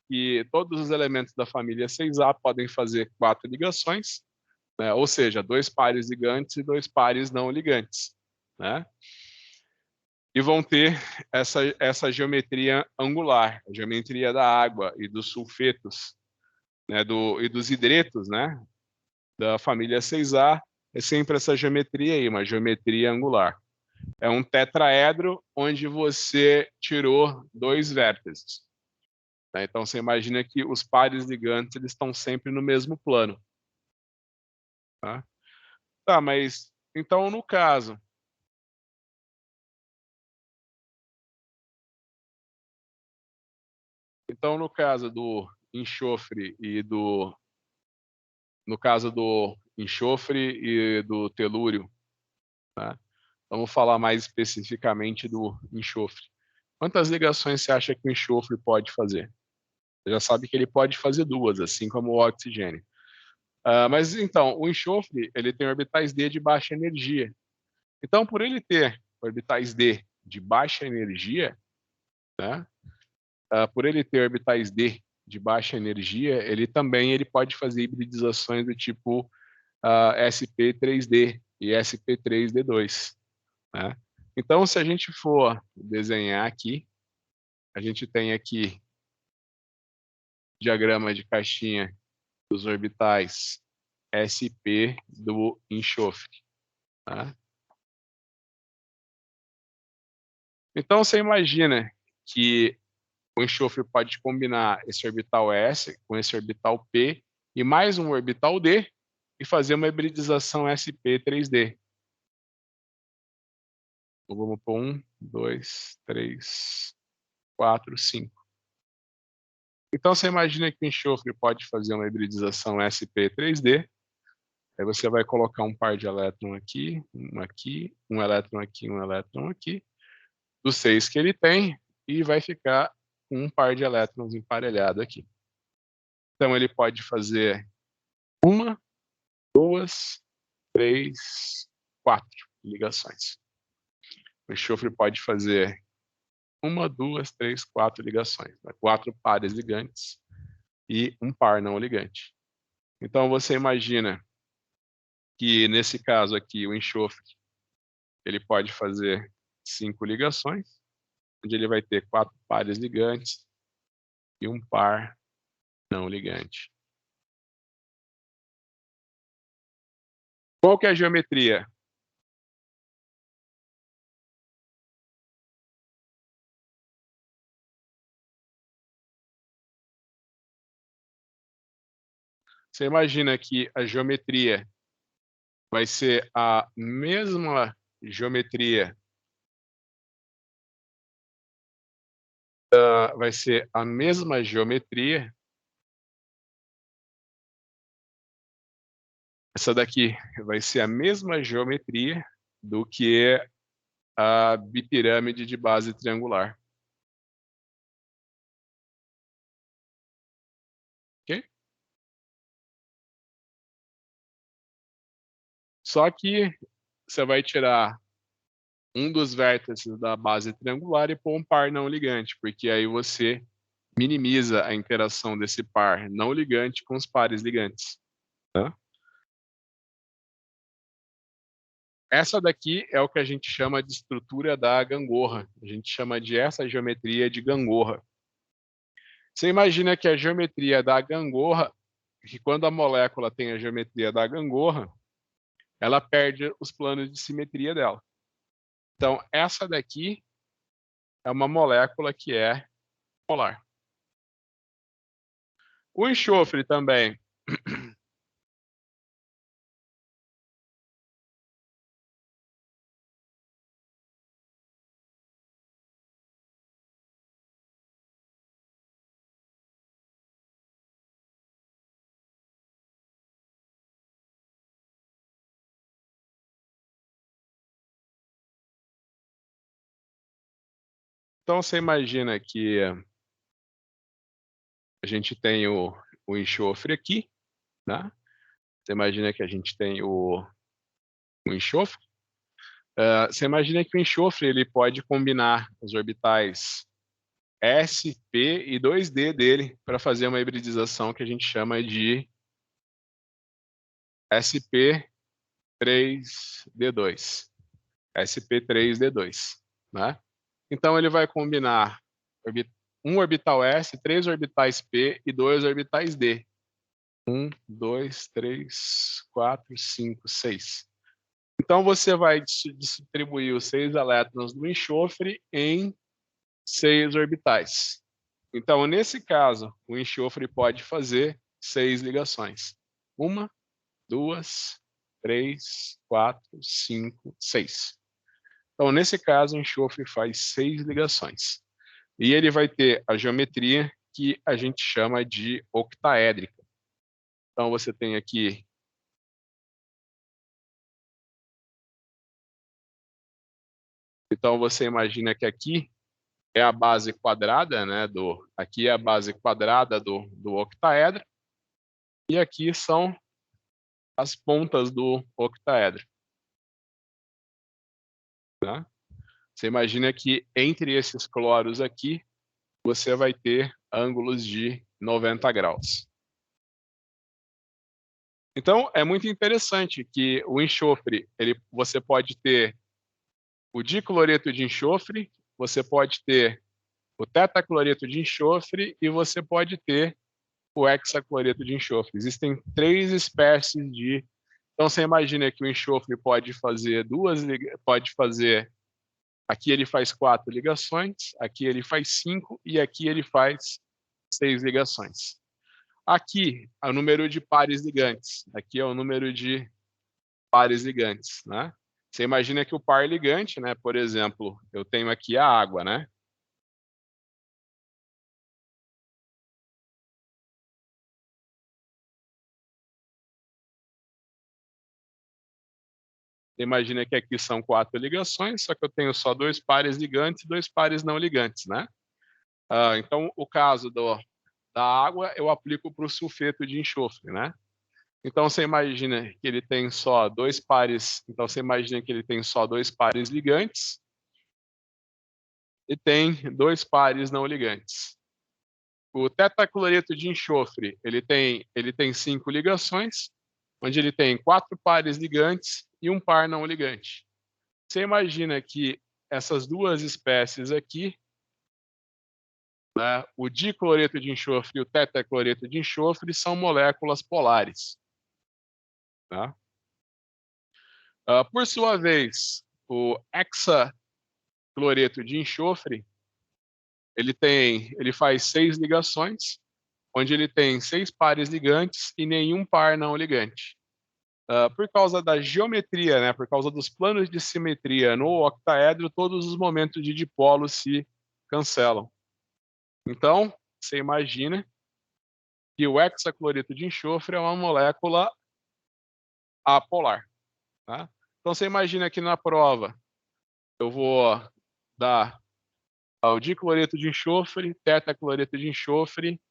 que todos os elementos da família 6A podem fazer 4 ligações, né? Ou seja, 2 pares ligantes e 2 pares não ligantes, né? E vão ter essa geometria angular, a geometria da água e dos sulfetos, né, e dos hidretos, né, da família 6A, é sempre essa geometria aí, uma geometria angular. É um tetraedro onde você tirou 2 vértices, né? Então você imagina que os pares ligantes eles estão sempre no mesmo plano, tá? Tá, mas então no caso do enxofre no caso do enxofre e do telúrio, tá? Vamos falar mais especificamente do enxofre. Quantas ligações você acha que o enxofre pode fazer? Você já sabe que ele pode fazer 2, assim como o oxigênio. Mas então, o enxofre, ele tem orbitais d de baixa energia. Então, por ele ter orbitais d de baixa energia, né, por ele ter orbitais d de baixa energia, ele pode fazer hibridizações do tipo sp3d e sp3d2, né? Então, se a gente for desenhar aqui, a gente tem aqui diagrama de caixinha dos orbitais sp do enxofre, tá? Então, você imagina que o enxofre pode combinar esse orbital S com esse orbital P e mais um orbital D e fazer uma hibridização sp3d. Então, vamos para 1, 2, 3, 4, 5. Então, você imagina que o enxofre pode fazer uma hibridização sp3d. Aí você vai colocar um par de elétron aqui, um elétron aqui, um elétron aqui, dos 6 que ele tem, e vai ficar um par de elétrons emparelhado aqui. Então, ele pode fazer 1, 2, 3, 4 ligações. O enxofre pode fazer 1, 2, 3, 4 ligações, né? 4 pares ligantes e um par não ligante. Então, você imagina que, nesse caso aqui, o enxofre ele pode fazer 5 ligações, onde ele vai ter 4 pares ligantes e um par não ligante. Qual que é a geometria? Você imagina que a geometria vai ser a mesma geometria, vai ser a mesma geometria. Essa daqui vai ser a mesma geometria do que a bipirâmide de base triangular. Ok? Só que você vai tirar um dos vértices da base triangular e pôr um par não ligante, porque aí você minimiza a interação desse par não ligante com os pares ligantes. Tá? Essa daqui é o que a gente chama de estrutura da gangorra. A gente chama de essa geometria de gangorra. Você imagina que a geometria da gangorra, que quando a molécula tem a geometria da gangorra, ela perde os planos de simetria dela. Então, essa daqui é uma molécula que é polar. O enxofre também. Então, você imagina que a gente tem o enxofre aqui, né? Você imagina que a gente tem o enxofre. Você imagina que o enxofre ele pode combinar os orbitais S, P e 2D dele para fazer uma hibridização que a gente chama de sp3d2. sp3d2, né? Então ele vai combinar um orbital S, 3 orbitais P e 2 orbitais D. 1, 2, 3, 4, 5, 6. Então você vai distribuir os 6 elétrons do enxofre em 6 orbitais. Então, nesse caso, o enxofre pode fazer 6 ligações. 1, 2, 3, 4, 5, 6. Então, nesse caso, o enxofre faz 6 ligações. E ele vai ter a geometria que a gente chama de octaédrica. Então, você tem aqui Então, você imagina que aqui é a base quadrada, né, aqui é a base quadrada do octaedro, e aqui são as pontas do octaedro. Tá? Você imagina que entre esses cloros aqui, você vai ter ângulos de 90 graus. Então, é muito interessante que o enxofre, você pode ter o dicloreto de enxofre, você pode ter o tetacloreto de enxofre e você pode ter o hexacloreto de enxofre. Existem 3 espécies de... Então, você imagina que o enxofre pode fazer aqui ele faz 4 ligações, aqui ele faz 5 e aqui ele faz 6 ligações. Aqui é o número de pares ligantes, aqui é o número de pares ligantes, né? Você imagina que o par ligante, né, por exemplo, eu tenho aqui a água, né? Você imagina que aqui são 4 ligações, só que eu tenho só 2 pares ligantes e 2 pares não ligantes, né? Então, o caso da água, eu aplico para o sulfeto de enxofre, né? Então, você imagina que ele tem só 2 pares, então você imagina que ele tem só 2 pares ligantes e tem 2 pares não ligantes. O tetacloreto de enxofre, ele tem 5 ligações, onde ele tem 4 pares ligantes e um par não ligante. Você imagina que essas duas espécies aqui, né, o dicloreto de enxofre e o tetacloreto de enxofre, são moléculas polares. Tá? Por sua vez, o hexacloreto de enxofre, ele faz 6 ligações, onde ele tem 6 pares ligantes e nenhum par não ligante. Por causa da geometria, né, por causa dos planos de simetria no octaedro, todos os momentos de dipolo se cancelam. Então, você imagina que o hexacloreto de enxofre é uma molécula apolar. Tá? Então, você imagina que na prova eu vou dar o dicloreto de enxofre, tetacloreto de enxofre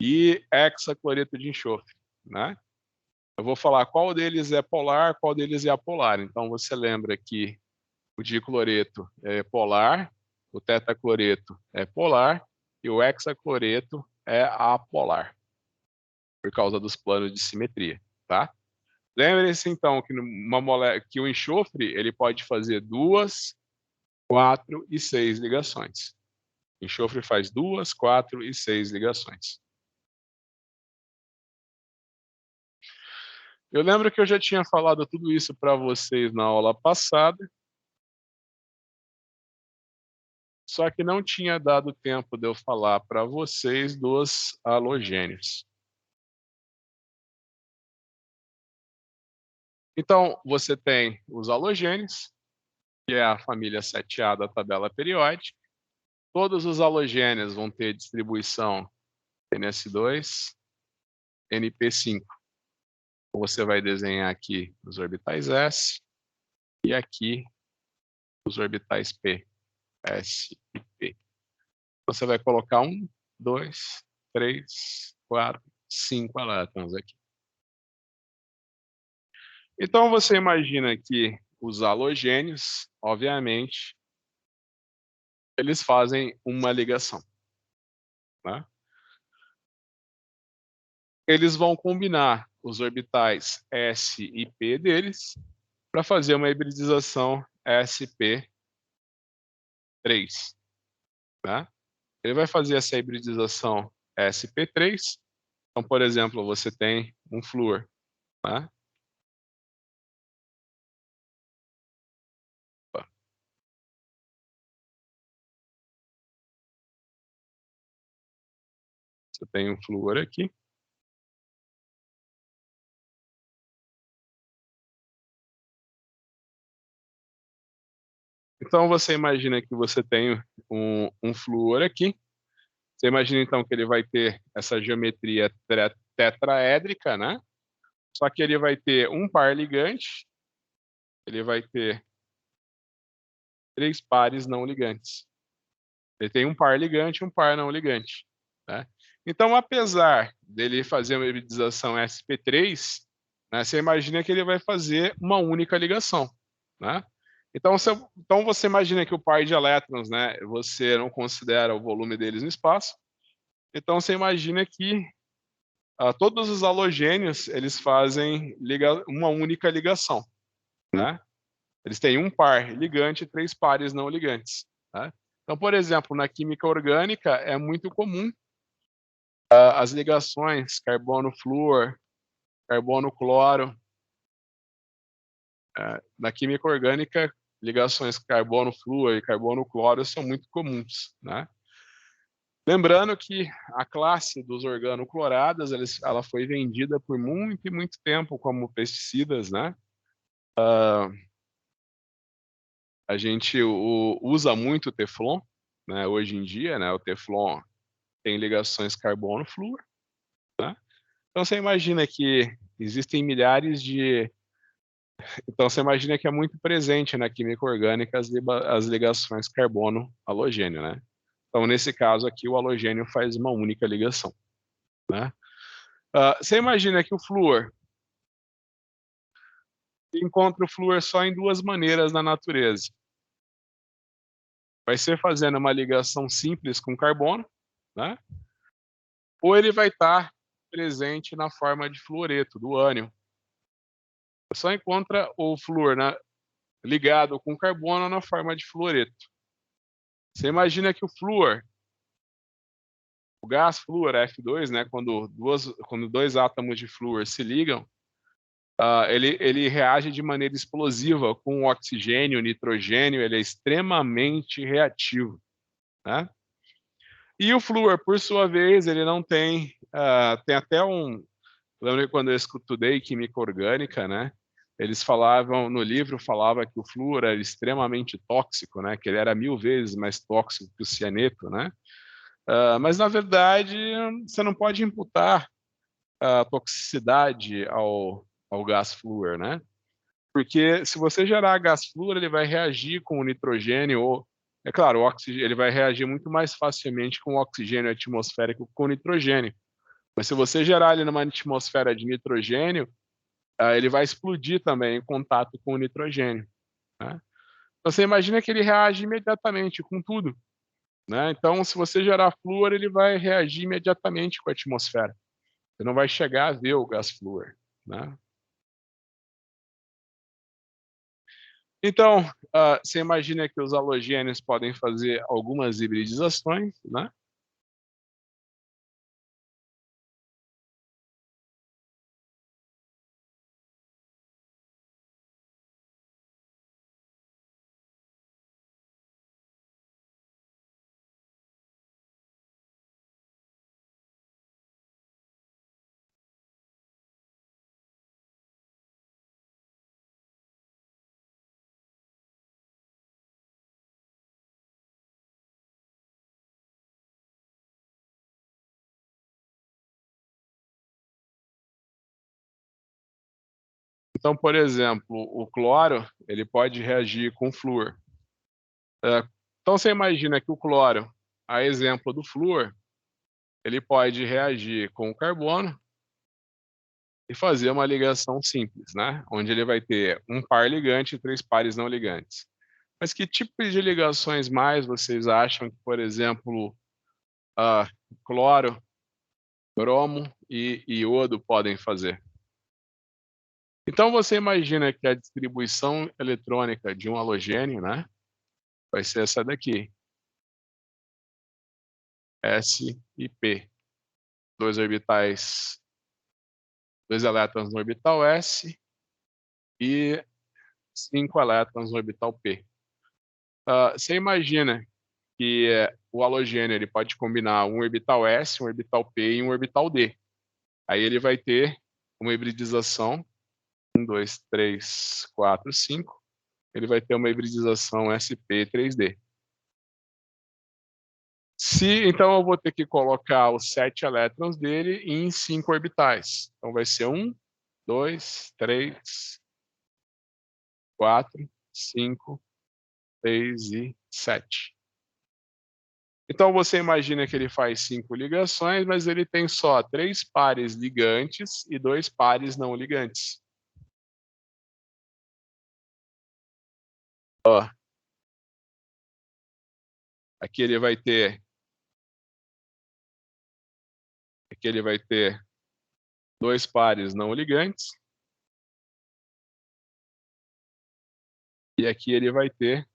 e hexacloreto de enxofre. Né? Eu vou falar qual deles é polar, qual deles é apolar. Então, você lembra que o dicloreto é polar, o tetacloreto é polar e o hexacloreto é apolar, por causa dos planos de simetria, tá? Lembre-se, então, que o enxofre ele pode fazer 2, 4 e 6 ligações. O enxofre faz 2, 4 e 6 ligações. Eu lembro que eu já tinha falado tudo isso para vocês na aula passada, só que não tinha dado tempo de eu falar para vocês dos halogênios. Então, você tem os halogênios, que é a família 7A da tabela periódica. Todos os halogênios vão ter distribuição NS2, NP5. Você vai desenhar aqui os orbitais S e aqui os orbitais P, S e P. Você vai colocar 1, 2, 3, 4, 5 elétrons aqui. Então, você imagina que os halogênios, obviamente, eles fazem uma ligação. Né? Eles vão combinar os orbitais S e P deles para fazer uma hibridização sp3. Né? Ele vai fazer essa hibridização sp3. Então, por exemplo, você tem um flúor. Né? Você tem um flúor aqui. Então, você imagina que você tem um flúor aqui. Você imagina, então, que ele vai ter essa geometria tetraédrica, né? Só que ele vai ter um par ligante, ele vai ter 3 pares não ligantes. Ele tem um par ligante e um par não ligante, né? Então, apesar dele fazer uma hibridização sp3, né, você imagina que ele vai fazer uma única ligação, né? Então, então você imagina que o par de elétrons, né, você não considera o volume deles no espaço. Então você imagina que todos os halogênios eles fazem uma única ligação, né? Eles têm um par ligante e 3 pares não ligantes, né? Então, por exemplo, na química orgânica é muito comum as ligações carbono-flúor, carbono-cloro. Na química orgânica, ligações carbono-flúor e carbono-cloro são muito comuns, né? Lembrando que a classe dos organocloradas, ela foi vendida por muito e muito tempo como pesticidas, né? A gente usa muito o Teflon, né? Hoje em dia, né? O Teflon tem ligações carbono-flúor, né? Então você imagina que existem milhares de... Então você imagina que é muito presente na química orgânica as ligações carbono-halogênio, né? Então nesse caso aqui o halogênio faz uma única ligação, né? Você imagina que o flúor encontra o flúor só em duas maneiras na natureza. Vai ser fazendo uma ligação simples com carbono, né? Ou ele vai estar presente na forma de fluoreto, do ânion. Só encontra o flúor ligado com carbono na forma de fluoreto. Você imagina que o flúor, o gás flúor F2, né, quando dois átomos de flúor se ligam, ele reage de maneira explosiva com o oxigênio, o nitrogênio, ele é extremamente reativo, né? E o flúor, por sua vez, ele não tem, tem até lembro que quando eu estudei química orgânica, né, eles falavam, no livro falava que o flúor era extremamente tóxico, né, que ele era 1000 vezes mais tóxico que o cianeto, né? Mas na verdade, você não pode imputar a toxicidade ao gás flúor, né? Porque se você gerar gás flúor, ele vai reagir com o nitrogênio, ou, é claro, o oxigênio, ele vai reagir muito mais facilmente com o oxigênio atmosférico que com o nitrogênio. Mas se você gerar ele numa atmosfera de nitrogênio, ele vai explodir também em contato com o nitrogênio, né? Então você imagina que ele reage imediatamente com tudo, né? Então, se você gerar flúor, ele vai reagir imediatamente com a atmosfera. Você não vai chegar a ver o gás flúor, né? Então, você imagina que os halogênios podem fazer algumas hibridizações, né? Então, por exemplo, o cloro, ele pode reagir com flúor. Então, você imagina que o cloro, a exemplo do flúor, ele pode reagir com o carbono e fazer uma ligação simples, né? Onde ele vai ter um par ligante e 3 pares não ligantes. Mas que tipos de ligações mais vocês acham que, por exemplo, cloro, bromo e iodo podem fazer? Então você imagina que a distribuição eletrônica de um halogênio, né, vai ser essa daqui, S e P, dois orbitais, dois elétrons no orbital S e 5 elétrons no orbital P. Você imagina que o halogênio ele pode combinar um orbital S, um orbital P e um orbital D. Aí ele vai ter uma hibridização 1, 2, 3, 4, 5. Ele vai ter uma hibridização sp3d. Então eu vou ter que colocar os 7 elétrons dele em 5 orbitais. Então vai ser 1, 2, 3, 4, 5, 6 e 7. Então, você imagina que ele faz 5 ligações, mas ele tem só 3 pares ligantes e 2 pares não ligantes. Ó, aqui ele vai ter 2 pares não ligantes, e aqui ele vai ter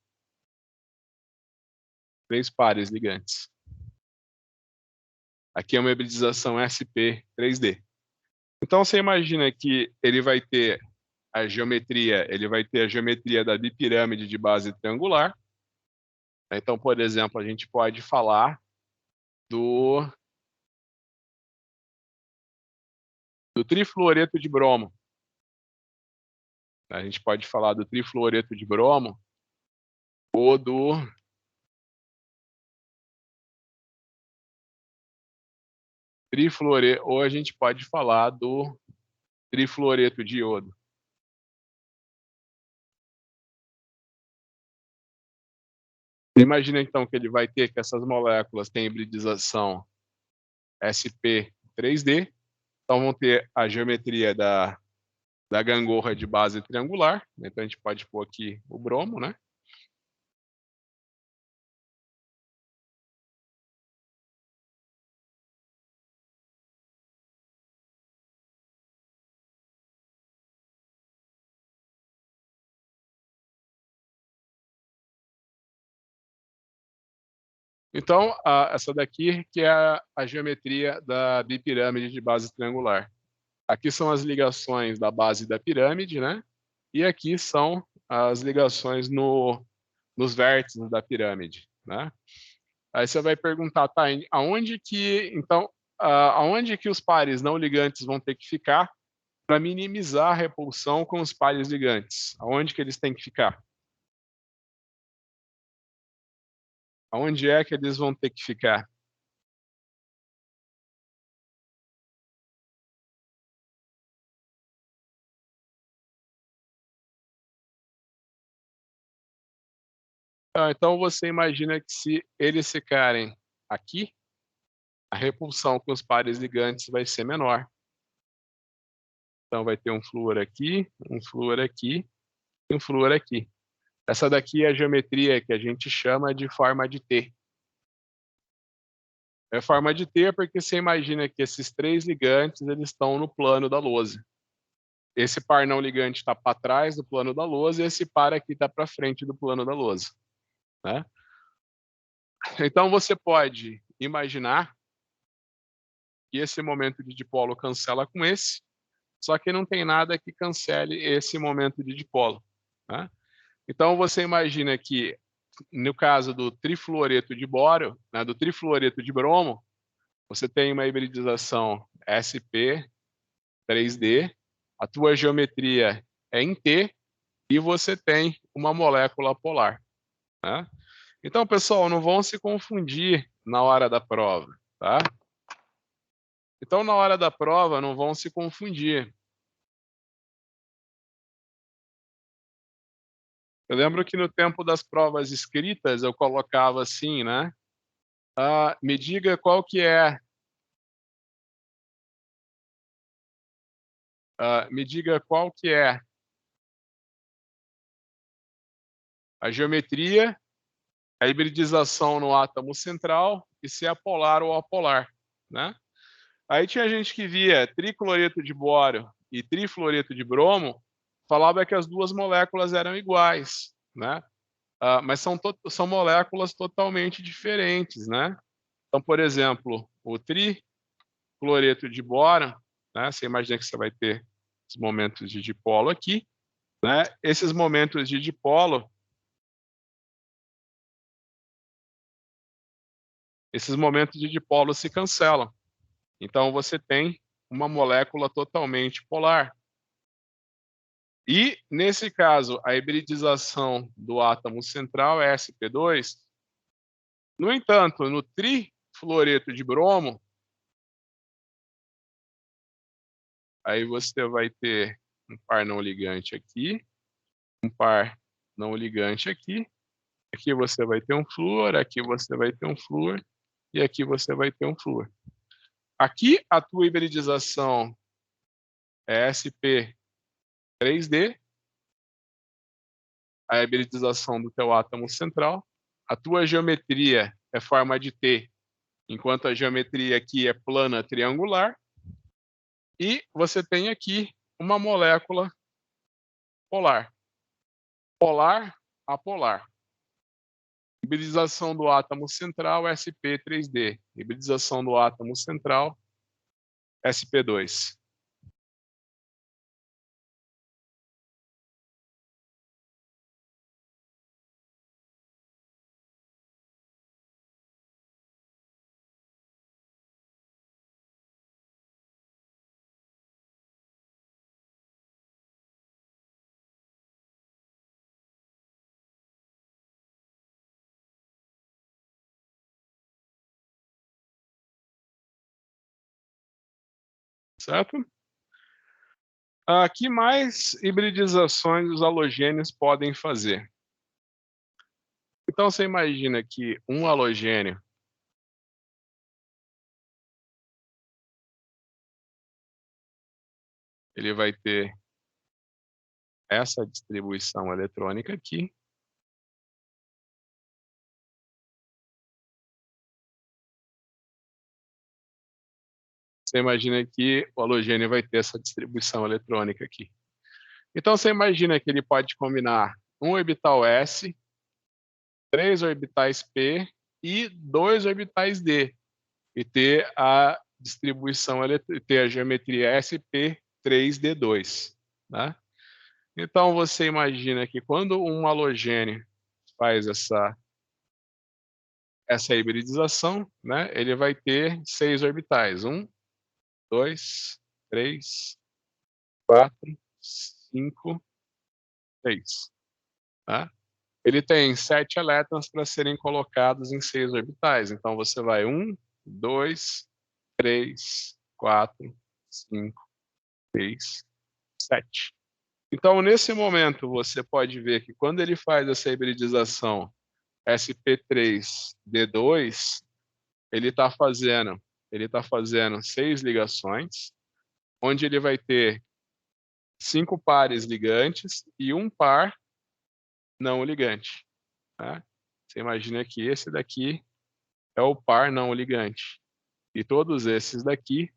3 pares ligantes. Aqui é uma hibridização sp3d. Então, você imagina que ele vai ter a geometria da bipirâmide de base triangular. Então, por exemplo, a gente pode falar do trifluoreto de bromo. A gente pode falar do trifluoreto de bromo ou ou a gente pode falar do trifluoreto de iodo. Imagina então que ele vai ter que essas moléculas têm hibridização sp3d, então vão ter a geometria da gangorra de base triangular. Então a gente pode pôr aqui o bromo, né? Então, essa daqui que é a geometria da bipirâmide de base triangular. Aqui são as ligações da base da pirâmide, né? E aqui são as ligações nos vértices da pirâmide, né? Aí você vai perguntar, tá, aonde que os pares não ligantes vão ter que ficar para minimizar a repulsão com os pares ligantes? Aonde que eles têm que ficar? Aonde é que eles vão ter que ficar? Então você imagina que se eles ficarem aqui, a repulsão com os pares ligantes vai ser menor. Então vai ter um flúor aqui, um flúor aqui e um flúor aqui. Essa daqui é a geometria que a gente chama de forma de T. É forma de T porque você imagina que esses 3 ligantes eles estão no plano da lousa. Esse par não ligante está para trás do plano da lousa e esse par aqui está para frente do plano da lousa, né? Então você pode imaginar que esse momento de dipolo cancela com esse, só que não tem nada que cancele esse momento de dipolo, né? Então você imagina que no caso do trifluoreto de bório, né, do trifluoreto de bromo, você tem uma hibridização sp3d, a tua geometria é em T e você tem uma molécula polar, né? Então, pessoal, não vão se confundir na hora da prova, tá? Então, na hora da prova, não vão se confundir. Eu lembro que no tempo das provas escritas, eu colocava assim, né? Me diga qual que é, me diga qual que é a geometria, a hibridização no átomo central e se é polar ou apolar, né? Aí tinha gente que via tricloreto de bório e trifluoreto de bromo, falava que as duas moléculas eram iguais, né? Mas são moléculas totalmente diferentes, né? Então, por exemplo, o tricloreto de bório, né? Você imagina que você vai ter os momentos de dipolo aqui, né? Esses momentos de dipolo, se cancelam. Então, você tem uma molécula totalmente polar. E, nesse caso, a hibridização do átomo central é sp2. No entanto, no trifluoreto de bromo, aí você vai ter um par não ligante aqui, um par não ligante aqui Aqui você vai ter um flúor, aqui você vai ter um flúor, e aqui você vai ter um flúor. Aqui a tua hibridização é sp3d, a hibridização do teu átomo central. A tua geometria é forma de T, enquanto a geometria aqui é plana triangular. E você tem aqui uma molécula polar. Polar a polar. Hibridização do átomo central, sp3d. Hibridização do átomo central, sp2. Certo? Que mais hibridizações os halogênios podem fazer? Então, você imagina que um halogênio ele vai ter essa distribuição eletrônica aqui. Você imagina que o halogênio vai ter essa distribuição eletrônica aqui. Então, você imagina que ele pode combinar um orbital S, 3 orbitais P e 2 orbitais D, e ter a distribuição, ter a geometria sp3d2, né? Então, você imagina que quando um halogênio faz essa hibridização, né, ele vai ter 6 orbitais. 1, 2, 3, 4, 5, 6. Tá? Ele tem 7 elétrons para serem colocados em 6 orbitais. Então, você vai 1, 2, 3, 4, 5, 6, 7. Então, nesse momento, você pode ver que quando ele faz essa hibridização sp3d2, ele está fazendo 6 ligações, onde ele vai ter 5 pares ligantes e um par não ligante. Tá? Você imagina que esse daqui é o par não ligante. E todos esses daqui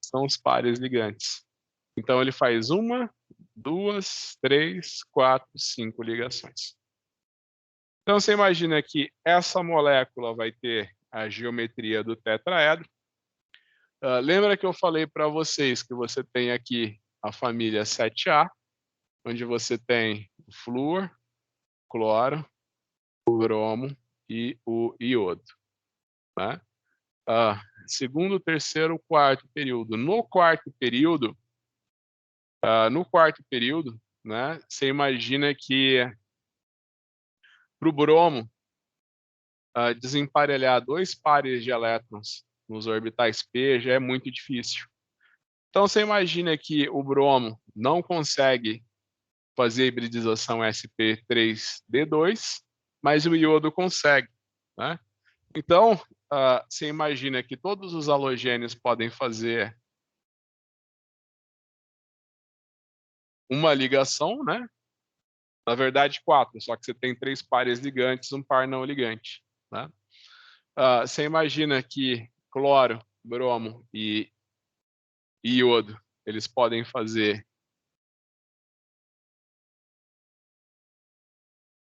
são os pares ligantes. Então, ele faz 1, 2, 3, 4, 5 ligações. Então, você imagina que essa molécula vai ter a geometria do tetraedro. Lembra que eu falei para vocês que você tem aqui a família 7A, onde você tem o flúor, cloro, o bromo e o iodo. Né? Segundo, terceiro, quarto período. No quarto período, né, você imagina que para o bromo desemparelhar 2 pares de elétrons nos orbitais P já é muito difícil. Então, você imagina que o bromo não consegue fazer a hibridização sp3d2, mas o iodo consegue. Né? Então, você imagina que todos os halogênios podem fazer uma ligação, né? Na verdade, 4, só que você tem 3 pares ligantes, um par não ligante. Né? Você imagina que cloro, bromo e iodo, eles podem fazer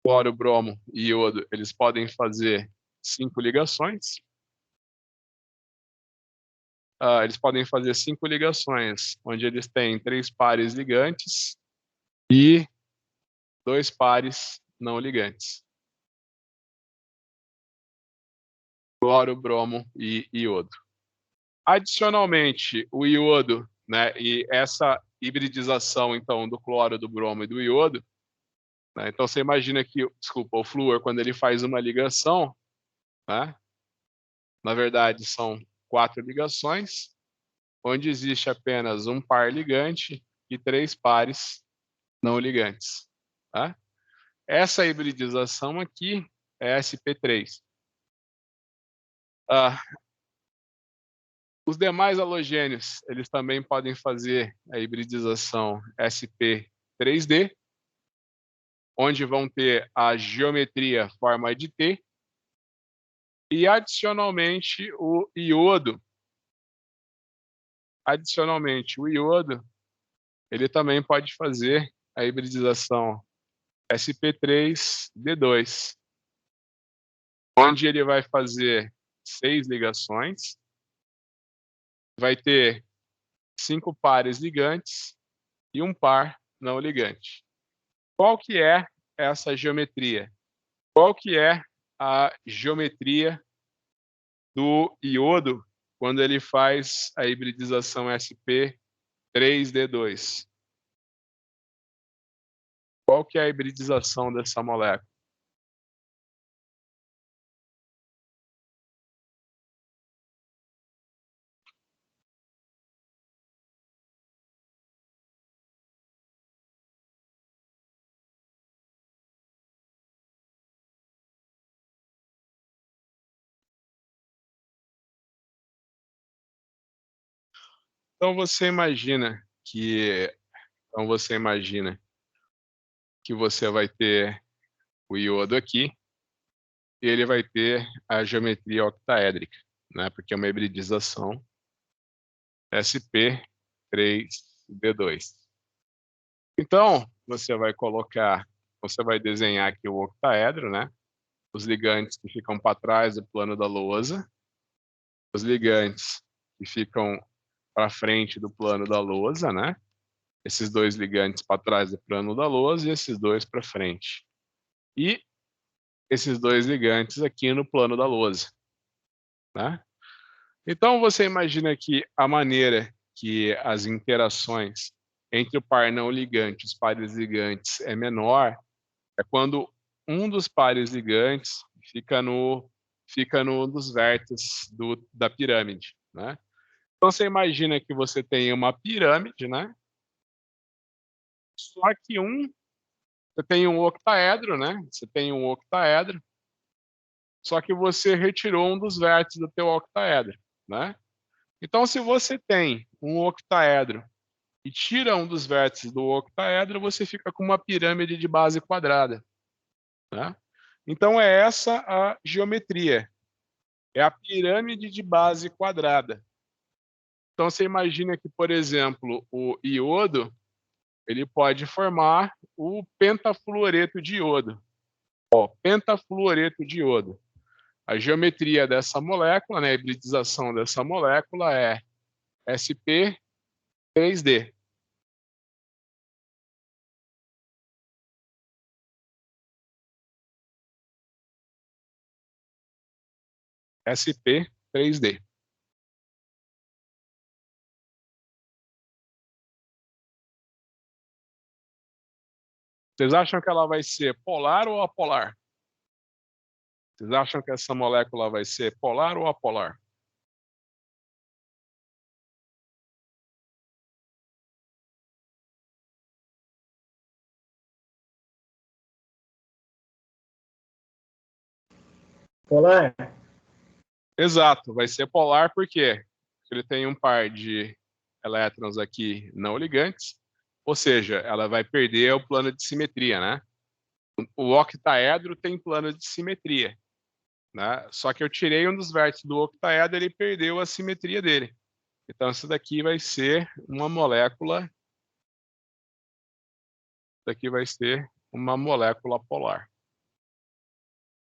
cloro, bromo e iodo, eles podem fazer 5 ligações. Eles podem fazer 5 ligações, onde eles têm 3 pares ligantes e 2 pares não ligantes. Cloro, bromo e iodo. Adicionalmente, o iodo, né, e essa hibridização, então, do cloro, do bromo e do iodo, né, então você imagina que, desculpa, o flúor, quando ele faz uma ligação, né, na verdade são 4 ligações, onde existe apenas um par ligante e 3 pares não ligantes. Tá? Essa hibridização aqui é sp3. Ah, os demais halogênios, eles também podem fazer a hibridização sp3d, onde vão ter a geometria forma de T, e adicionalmente o iodo. Ele também pode fazer a hibridização sp3d2, onde ele vai fazer 6 ligações, vai ter 5 pares ligantes e um par não ligante. Qual que é essa geometria? Qual que é a geometria do iodo quando ele faz a hibridização sp3d2? Qual que é a hibridização dessa molécula? Então você imagina que você vai ter o iodo aqui e ele vai ter a geometria octaédrica, né? Porque é uma hibridização sp3d2. Então, você vai desenhar aqui o octaedro, né? Os ligantes que ficam para trás do plano da lousa, os ligantes que ficam para frente do plano da lousa, né? Esses dois ligantes para trás do plano da lousa e esses dois para frente. E esses dois ligantes aqui no plano da lousa, né? Então você imagina que a maneira que as interações entre o par não ligante e os pares ligantes é menor é quando um dos pares ligantes fica no dos vértices da pirâmide, né? Então você imagina que você tem uma pirâmide, né? Só que você tem um octaedro, né? Você tem um octaedro, só que você retirou um dos vértices do teu octaedro, né? Então se você tem um octaedro e tira um dos vértices do octaedro, você fica com uma pirâmide de base quadrada, né? Então é essa a geometria, é a pirâmide de base quadrada. Então você imagina que, por exemplo, o iodo, ele pode formar o pentafluoreto de iodo. Ó, pentafluoreto de iodo. A geometria dessa molécula, né, a hibridização dessa molécula é sp3d. sp3d. Vocês acham que ela vai ser polar ou apolar? Vocês acham que essa molécula vai ser polar ou apolar? Polar? Exato, vai ser polar porque ele tem um par de elétrons aqui não ligantes, ou seja, ela vai perder o plano de simetria, né? O octaedro tem plano de simetria, né? Só que eu tirei um dos vértices do octaedro, ele perdeu a simetria dele. Então essa daqui vai ser uma molécula, daqui vai ser uma molécula polar,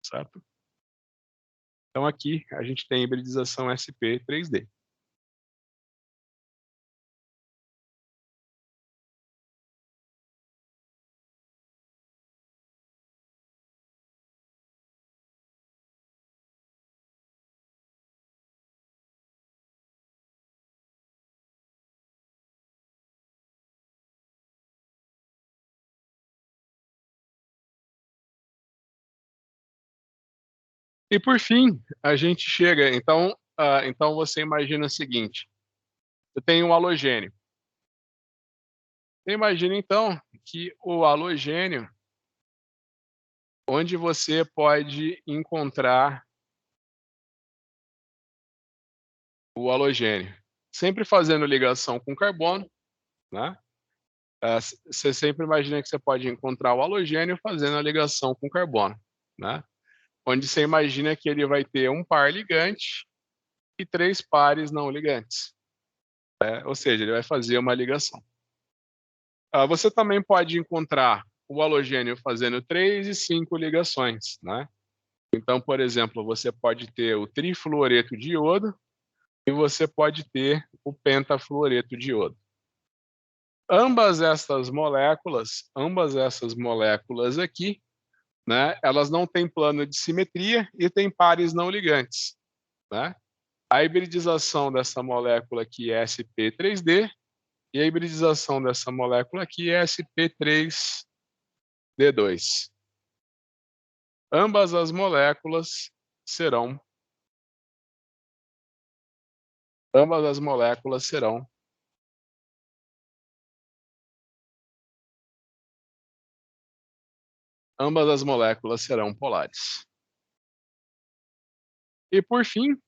certo? Então aqui a gente tem hibridização sp3d. E por fim, a gente chega, então você imagina o seguinte, eu tenho um halogênio. Você imagina então que o halogênio onde você pode encontrar o halogênio. Sempre fazendo ligação com carbono, né? Você sempre imagina que você pode encontrar o halogênio fazendo a ligação com carbono, né? Onde você imagina que ele vai ter um par ligante e 3 pares não ligantes, ou seja, ele vai fazer uma ligação. Você também pode encontrar o halogênio fazendo 3 e 5 ligações, né? Então, por exemplo, você pode ter o trifluoreto de iodo e você pode ter o pentafluoreto de iodo. Ambas essas moléculas aqui, né, elas não têm plano de simetria e têm pares não ligantes, né? A hibridização dessa molécula aqui é sp3d e a hibridização dessa molécula aqui é sp3d2. Ambas as moléculas serão polares. E por fim,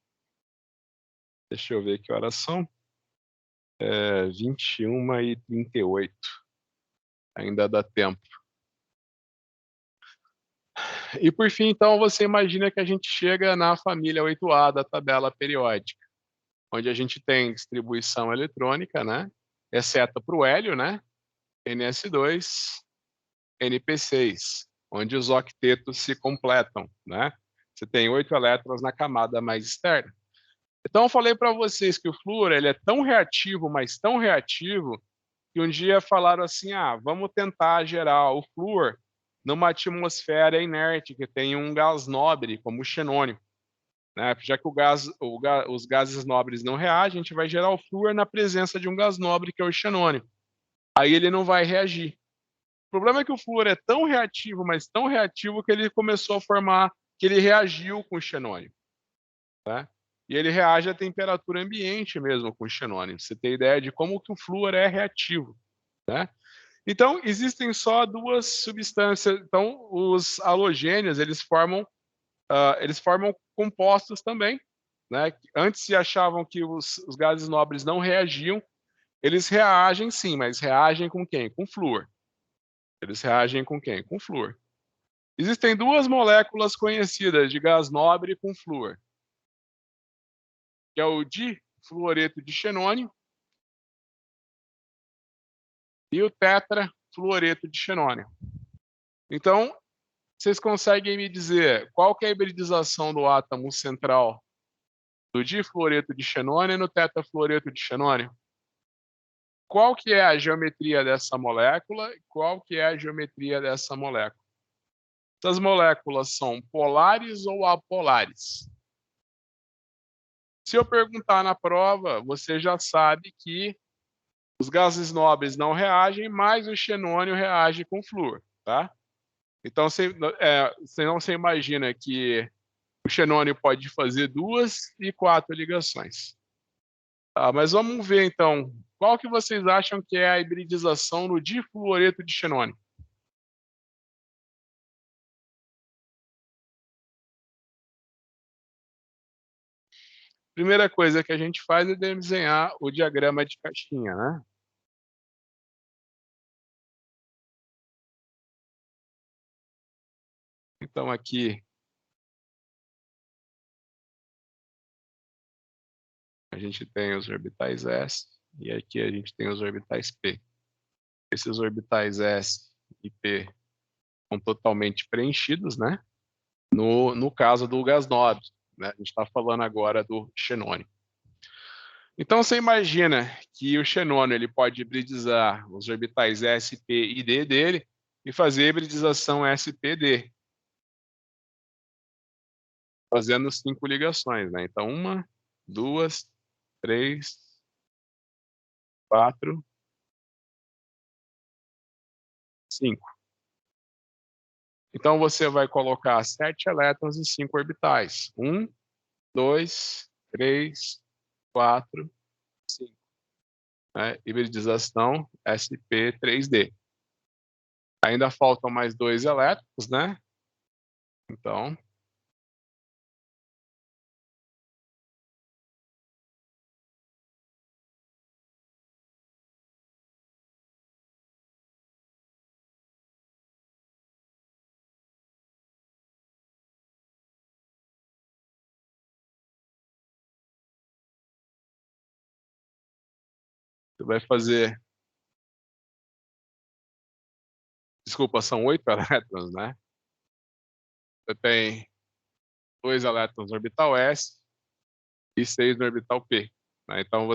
deixa eu ver que horas são. 21h38. Ainda dá tempo. E por fim, então, você imagina que a gente chega na família 8A da tabela periódica, onde a gente tem distribuição eletrônica, né? Exceto para o hélio, né? NS2, NP6, onde os octetos se completam, né? Você tem 8 elétrons na camada mais externa. Então, eu falei para vocês que o flúor ele é tão reativo, mas tão reativo, que um dia falaram assim, vamos tentar gerar o flúor numa atmosfera inerte, que tem um gás nobre, como o xenônio. Né? Já que os gases nobres não reagem, a gente vai gerar o flúor na presença de um gás nobre, que é o xenônio. Aí ele não vai reagir. O problema é que o flúor é tão reativo, mas tão reativo, que ele começou a formar, que ele reagiu com o xenônio. Tá? E ele reage à temperatura ambiente mesmo com o xenônio. Você tem ideia de como que o flúor é reativo. Né? Então, existem só 2 substâncias. Então, os halogênios, eles formam compostos também. Né? Antes se achavam que os gases nobres não reagiam. Eles reagem sim, mas reagem com quem? Com flúor. Eles reagem com quem? Com flúor. Existem 2 moléculas conhecidas de gás nobre com flúor, que é o difluoreto de xenônio e o tetrafluoreto de xenônio. Então, vocês conseguem me dizer qual que é a hibridização do átomo central do difluoreto de xenônio no tetrafluoreto de xenônio? Qual que é a geometria dessa molécula? Qual que é a geometria dessa molécula? Essas moléculas são polares ou apolares? Se eu perguntar na prova, você já sabe que os gases nobres não reagem, mas o xenônio reage com flúor, tá? Então, você imagina que o xenônio pode fazer 2 e 4 ligações. Mas vamos ver, então, qual que vocês acham que é a hibridização no difluoreto de xenônio? Primeira coisa que a gente faz é desenhar o diagrama de caixinha, né? Então, aqui a gente tem os orbitais S e aqui a gente tem os orbitais P. Esses orbitais S e P são totalmente preenchidos, né? No caso do gás nobre, né? A gente está falando agora do xenônio. Então, você imagina que o xenônio ele pode hibridizar os orbitais S, P e D dele e fazer a hibridização S-P-D, fazendo 5 ligações, né? Então, 1, 2, 3, 4, 5. Então, você vai colocar 7 elétrons e 5 orbitais. 1, 2, 3, 4, 5. Né? Hibridização sp3d. Ainda faltam mais 2 elétrons, né? Então, você vai fazer, desculpa, são 8 elétrons, né? Você tem 2 elétrons no orbital S e 6 no orbital P, né? Então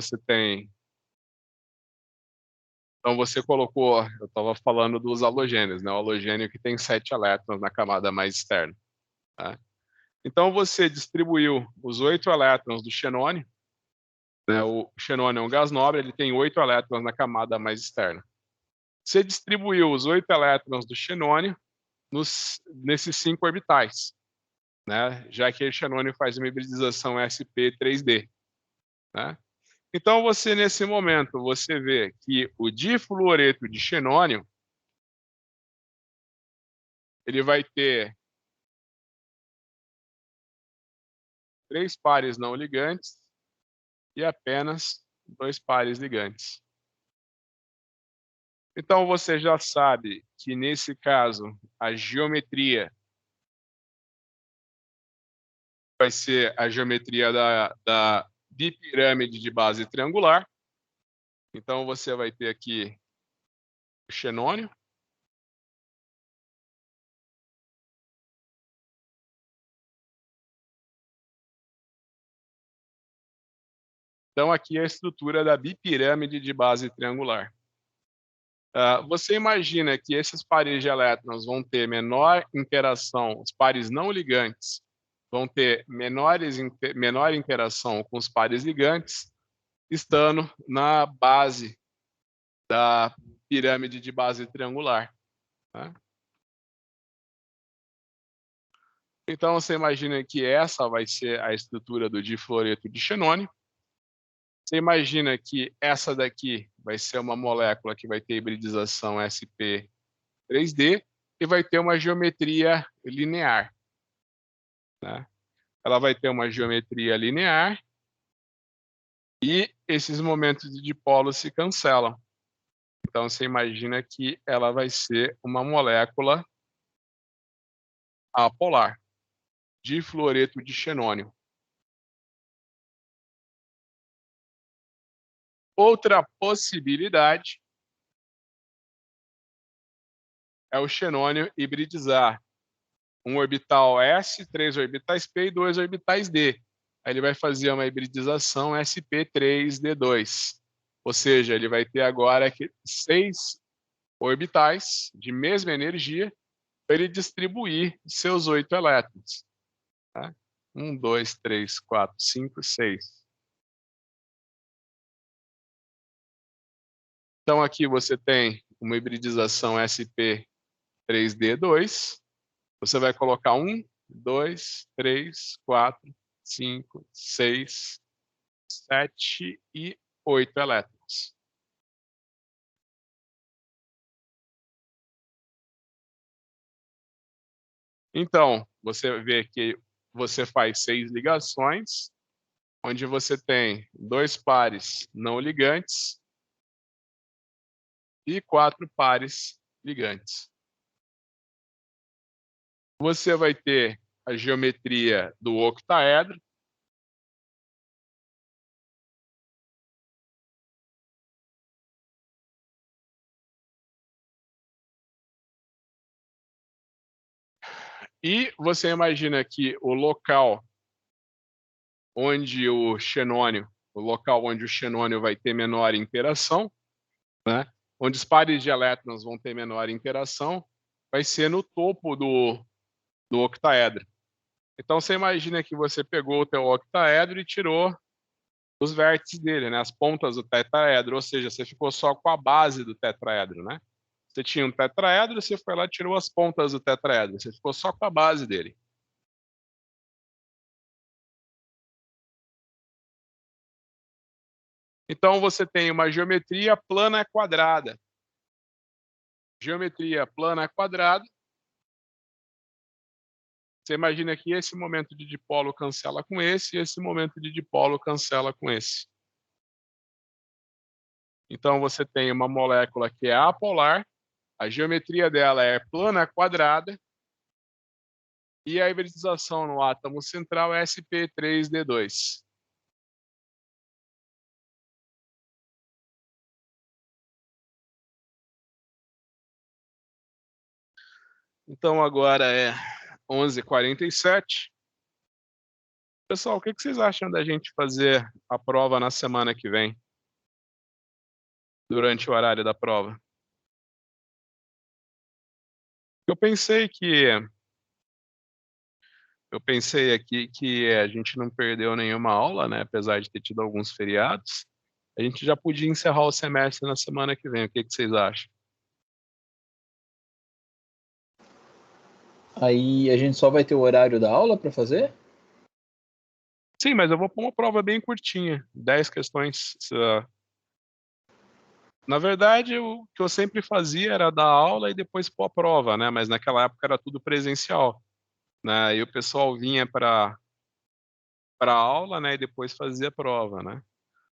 você colocou, eu estava falando dos halogênios, né? O halogênio que tem 7 elétrons na camada mais externa, tá? Então você distribuiu os 8 elétrons do xenônio, né? O xenônio é um gás nobre, ele tem 8 elétrons na camada mais externa. Você distribuiu os 8 elétrons do xenônio nesses 5 orbitais, né? Já que o xenônio faz uma hibridização sp3d, né? Então você, nesse momento, você vê que o difluoreto de xenônio, ele vai ter 3 pares não ligantes e apenas 2 pares ligantes. Então você já sabe que, nesse caso, a geometria vai ser a geometria da bipirâmide de base triangular. Então você vai ter aqui o xenônio, então aqui é a estrutura da bipirâmide de base triangular. Você imagina que esses pares de elétrons vão ter menor interação, os pares não ligantes vão ter menor interação com os pares ligantes, estando na base da pirâmide de base triangular, tá? Então você imagina que essa vai ser a estrutura do difluoreto de xenônio. Você imagina que essa daqui vai ser uma molécula que vai ter hibridização sp3d e vai ter uma geometria linear, né? Ela vai ter uma geometria linear e esses momentos de dipolo se cancelam. Então você imagina que ela vai ser uma molécula apolar, difluoreto de xenônio. Outra possibilidade é o xenônio hibridizar um orbital S, 3 orbitais P e 2 orbitais D. Aí ele vai fazer uma hibridização sp3d2. Ou seja, ele vai ter agora 6 orbitais de mesma energia para ele distribuir seus 8 elétrons, tá? 1, 2, 3, 4, 5, 6. Então aqui você tem uma hibridização sp3d2. Você vai colocar 1, 2, 3, 4, 5, 6, 7 e 8 elétrons. Então, você vê que você faz 6 ligações, onde você tem 2 pares não ligantes e 4 pares ligantes. Você vai ter a geometria do octaedro. E você imagina que o local onde o xenônio vai ter menor interação, né? Onde os pares de elétrons vão ter menor interação, vai ser no topo do octaedro. Então você imagina que você pegou o teu octaedro e tirou os vértices dele, né? As pontas do tetraedro, ou seja, você ficou só com a base do tetraedro, né? Você tinha um tetraedro, você foi lá e tirou as pontas do tetraedro, você ficou só com a base dele. Então você tem uma geometria plana quadrada. Geometria plana quadrada Você imagina que esse momento de dipolo cancela com esse, e esse momento de dipolo cancela com esse. Então, você tem uma molécula que é apolar, a geometria dela é plana quadrada, e a hibridização no átomo central é sp3d2. Então, agora é 11h47. Pessoal, o que vocês acham da gente fazer a prova na semana que vem? Durante o horário da prova? Eu pensei aqui que a gente não perdeu nenhuma aula, né? Apesar de ter tido alguns feriados. A gente já podia encerrar o semestre na semana que vem. O que vocês acham? Aí a gente só vai ter o horário da aula para fazer? Sim, mas eu vou pôr uma prova bem curtinha, 10 questões. Na verdade, o que eu sempre fazia era dar aula e depois pôr a prova, né? Mas naquela época era tudo presencial, né? E o pessoal vinha para aula, né? E depois fazia a prova, né?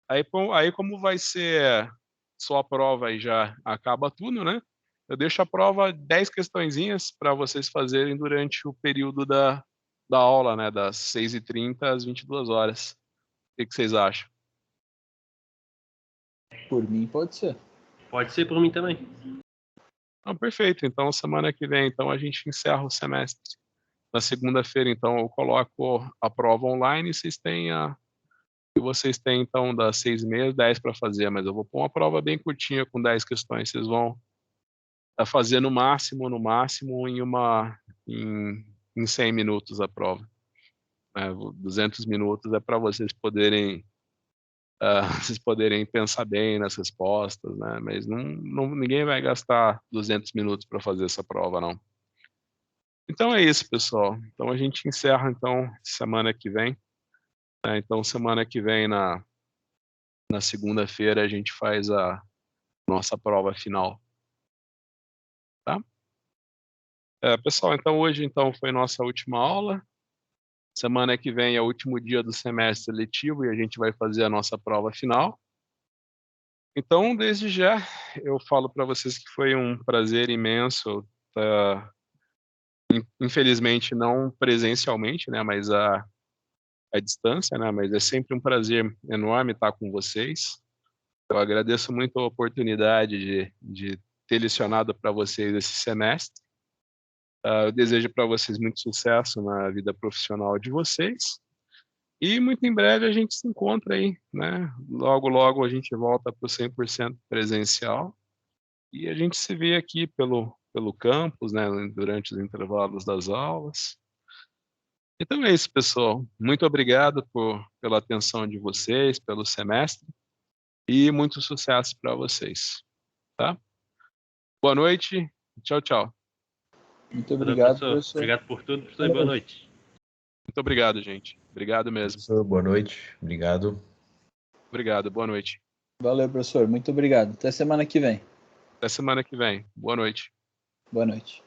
Aí como vai ser só a prova e já acaba tudo, né? Eu deixo a prova 10 questõezinhas para vocês fazerem durante o período da aula, né? Das 6h30 às 22 horas. O que vocês acham? Por mim, pode ser. Pode ser por mim também. Não, perfeito. Então, semana que vem, então, a gente encerra o semestre. Na segunda-feira, então, eu coloco a prova online e vocês têm, então, das 6h30 às 10 para fazer, mas eu vou pôr uma prova bem curtinha com 10 questões. Vocês vão fazer no máximo, em 100 minutos a prova. 200 minutos é para vocês poderem pensar bem nas respostas, né? Mas ninguém vai gastar 200 minutos para fazer essa prova, não. Então é isso, pessoal. Então a gente encerra então semana que vem. Então semana que vem na segunda-feira a gente faz a nossa prova final, tá? Pessoal, então hoje então foi nossa última aula. Semana que vem é o último dia do semestre letivo e a gente vai fazer a nossa prova final. Então, desde já, eu falo para vocês que foi um prazer imenso, infelizmente não presencialmente, né, mas a distância, né, mas é sempre um prazer enorme estar com vocês. Eu agradeço muito a oportunidade de ter lecionado para vocês esse semestre. Eu desejo para vocês muito sucesso na vida profissional de vocês. E muito em breve a gente se encontra aí, né? Logo, logo a gente volta para o 100% presencial. E a gente se vê aqui pelo campus, né? Durante os intervalos das aulas. Então é isso, pessoal. Muito obrigado pela atenção de vocês, pelo semestre. E muito sucesso para vocês, tá? Boa noite. Tchau, tchau. Muito obrigado, professor. Obrigado por tudo, professor. Boa noite. Muito obrigado, gente. Obrigado mesmo. Professor, boa noite. Obrigado. Obrigado. Boa noite. Valeu, professor. Muito obrigado. Até semana que vem. Até semana que vem. Boa noite. Boa noite.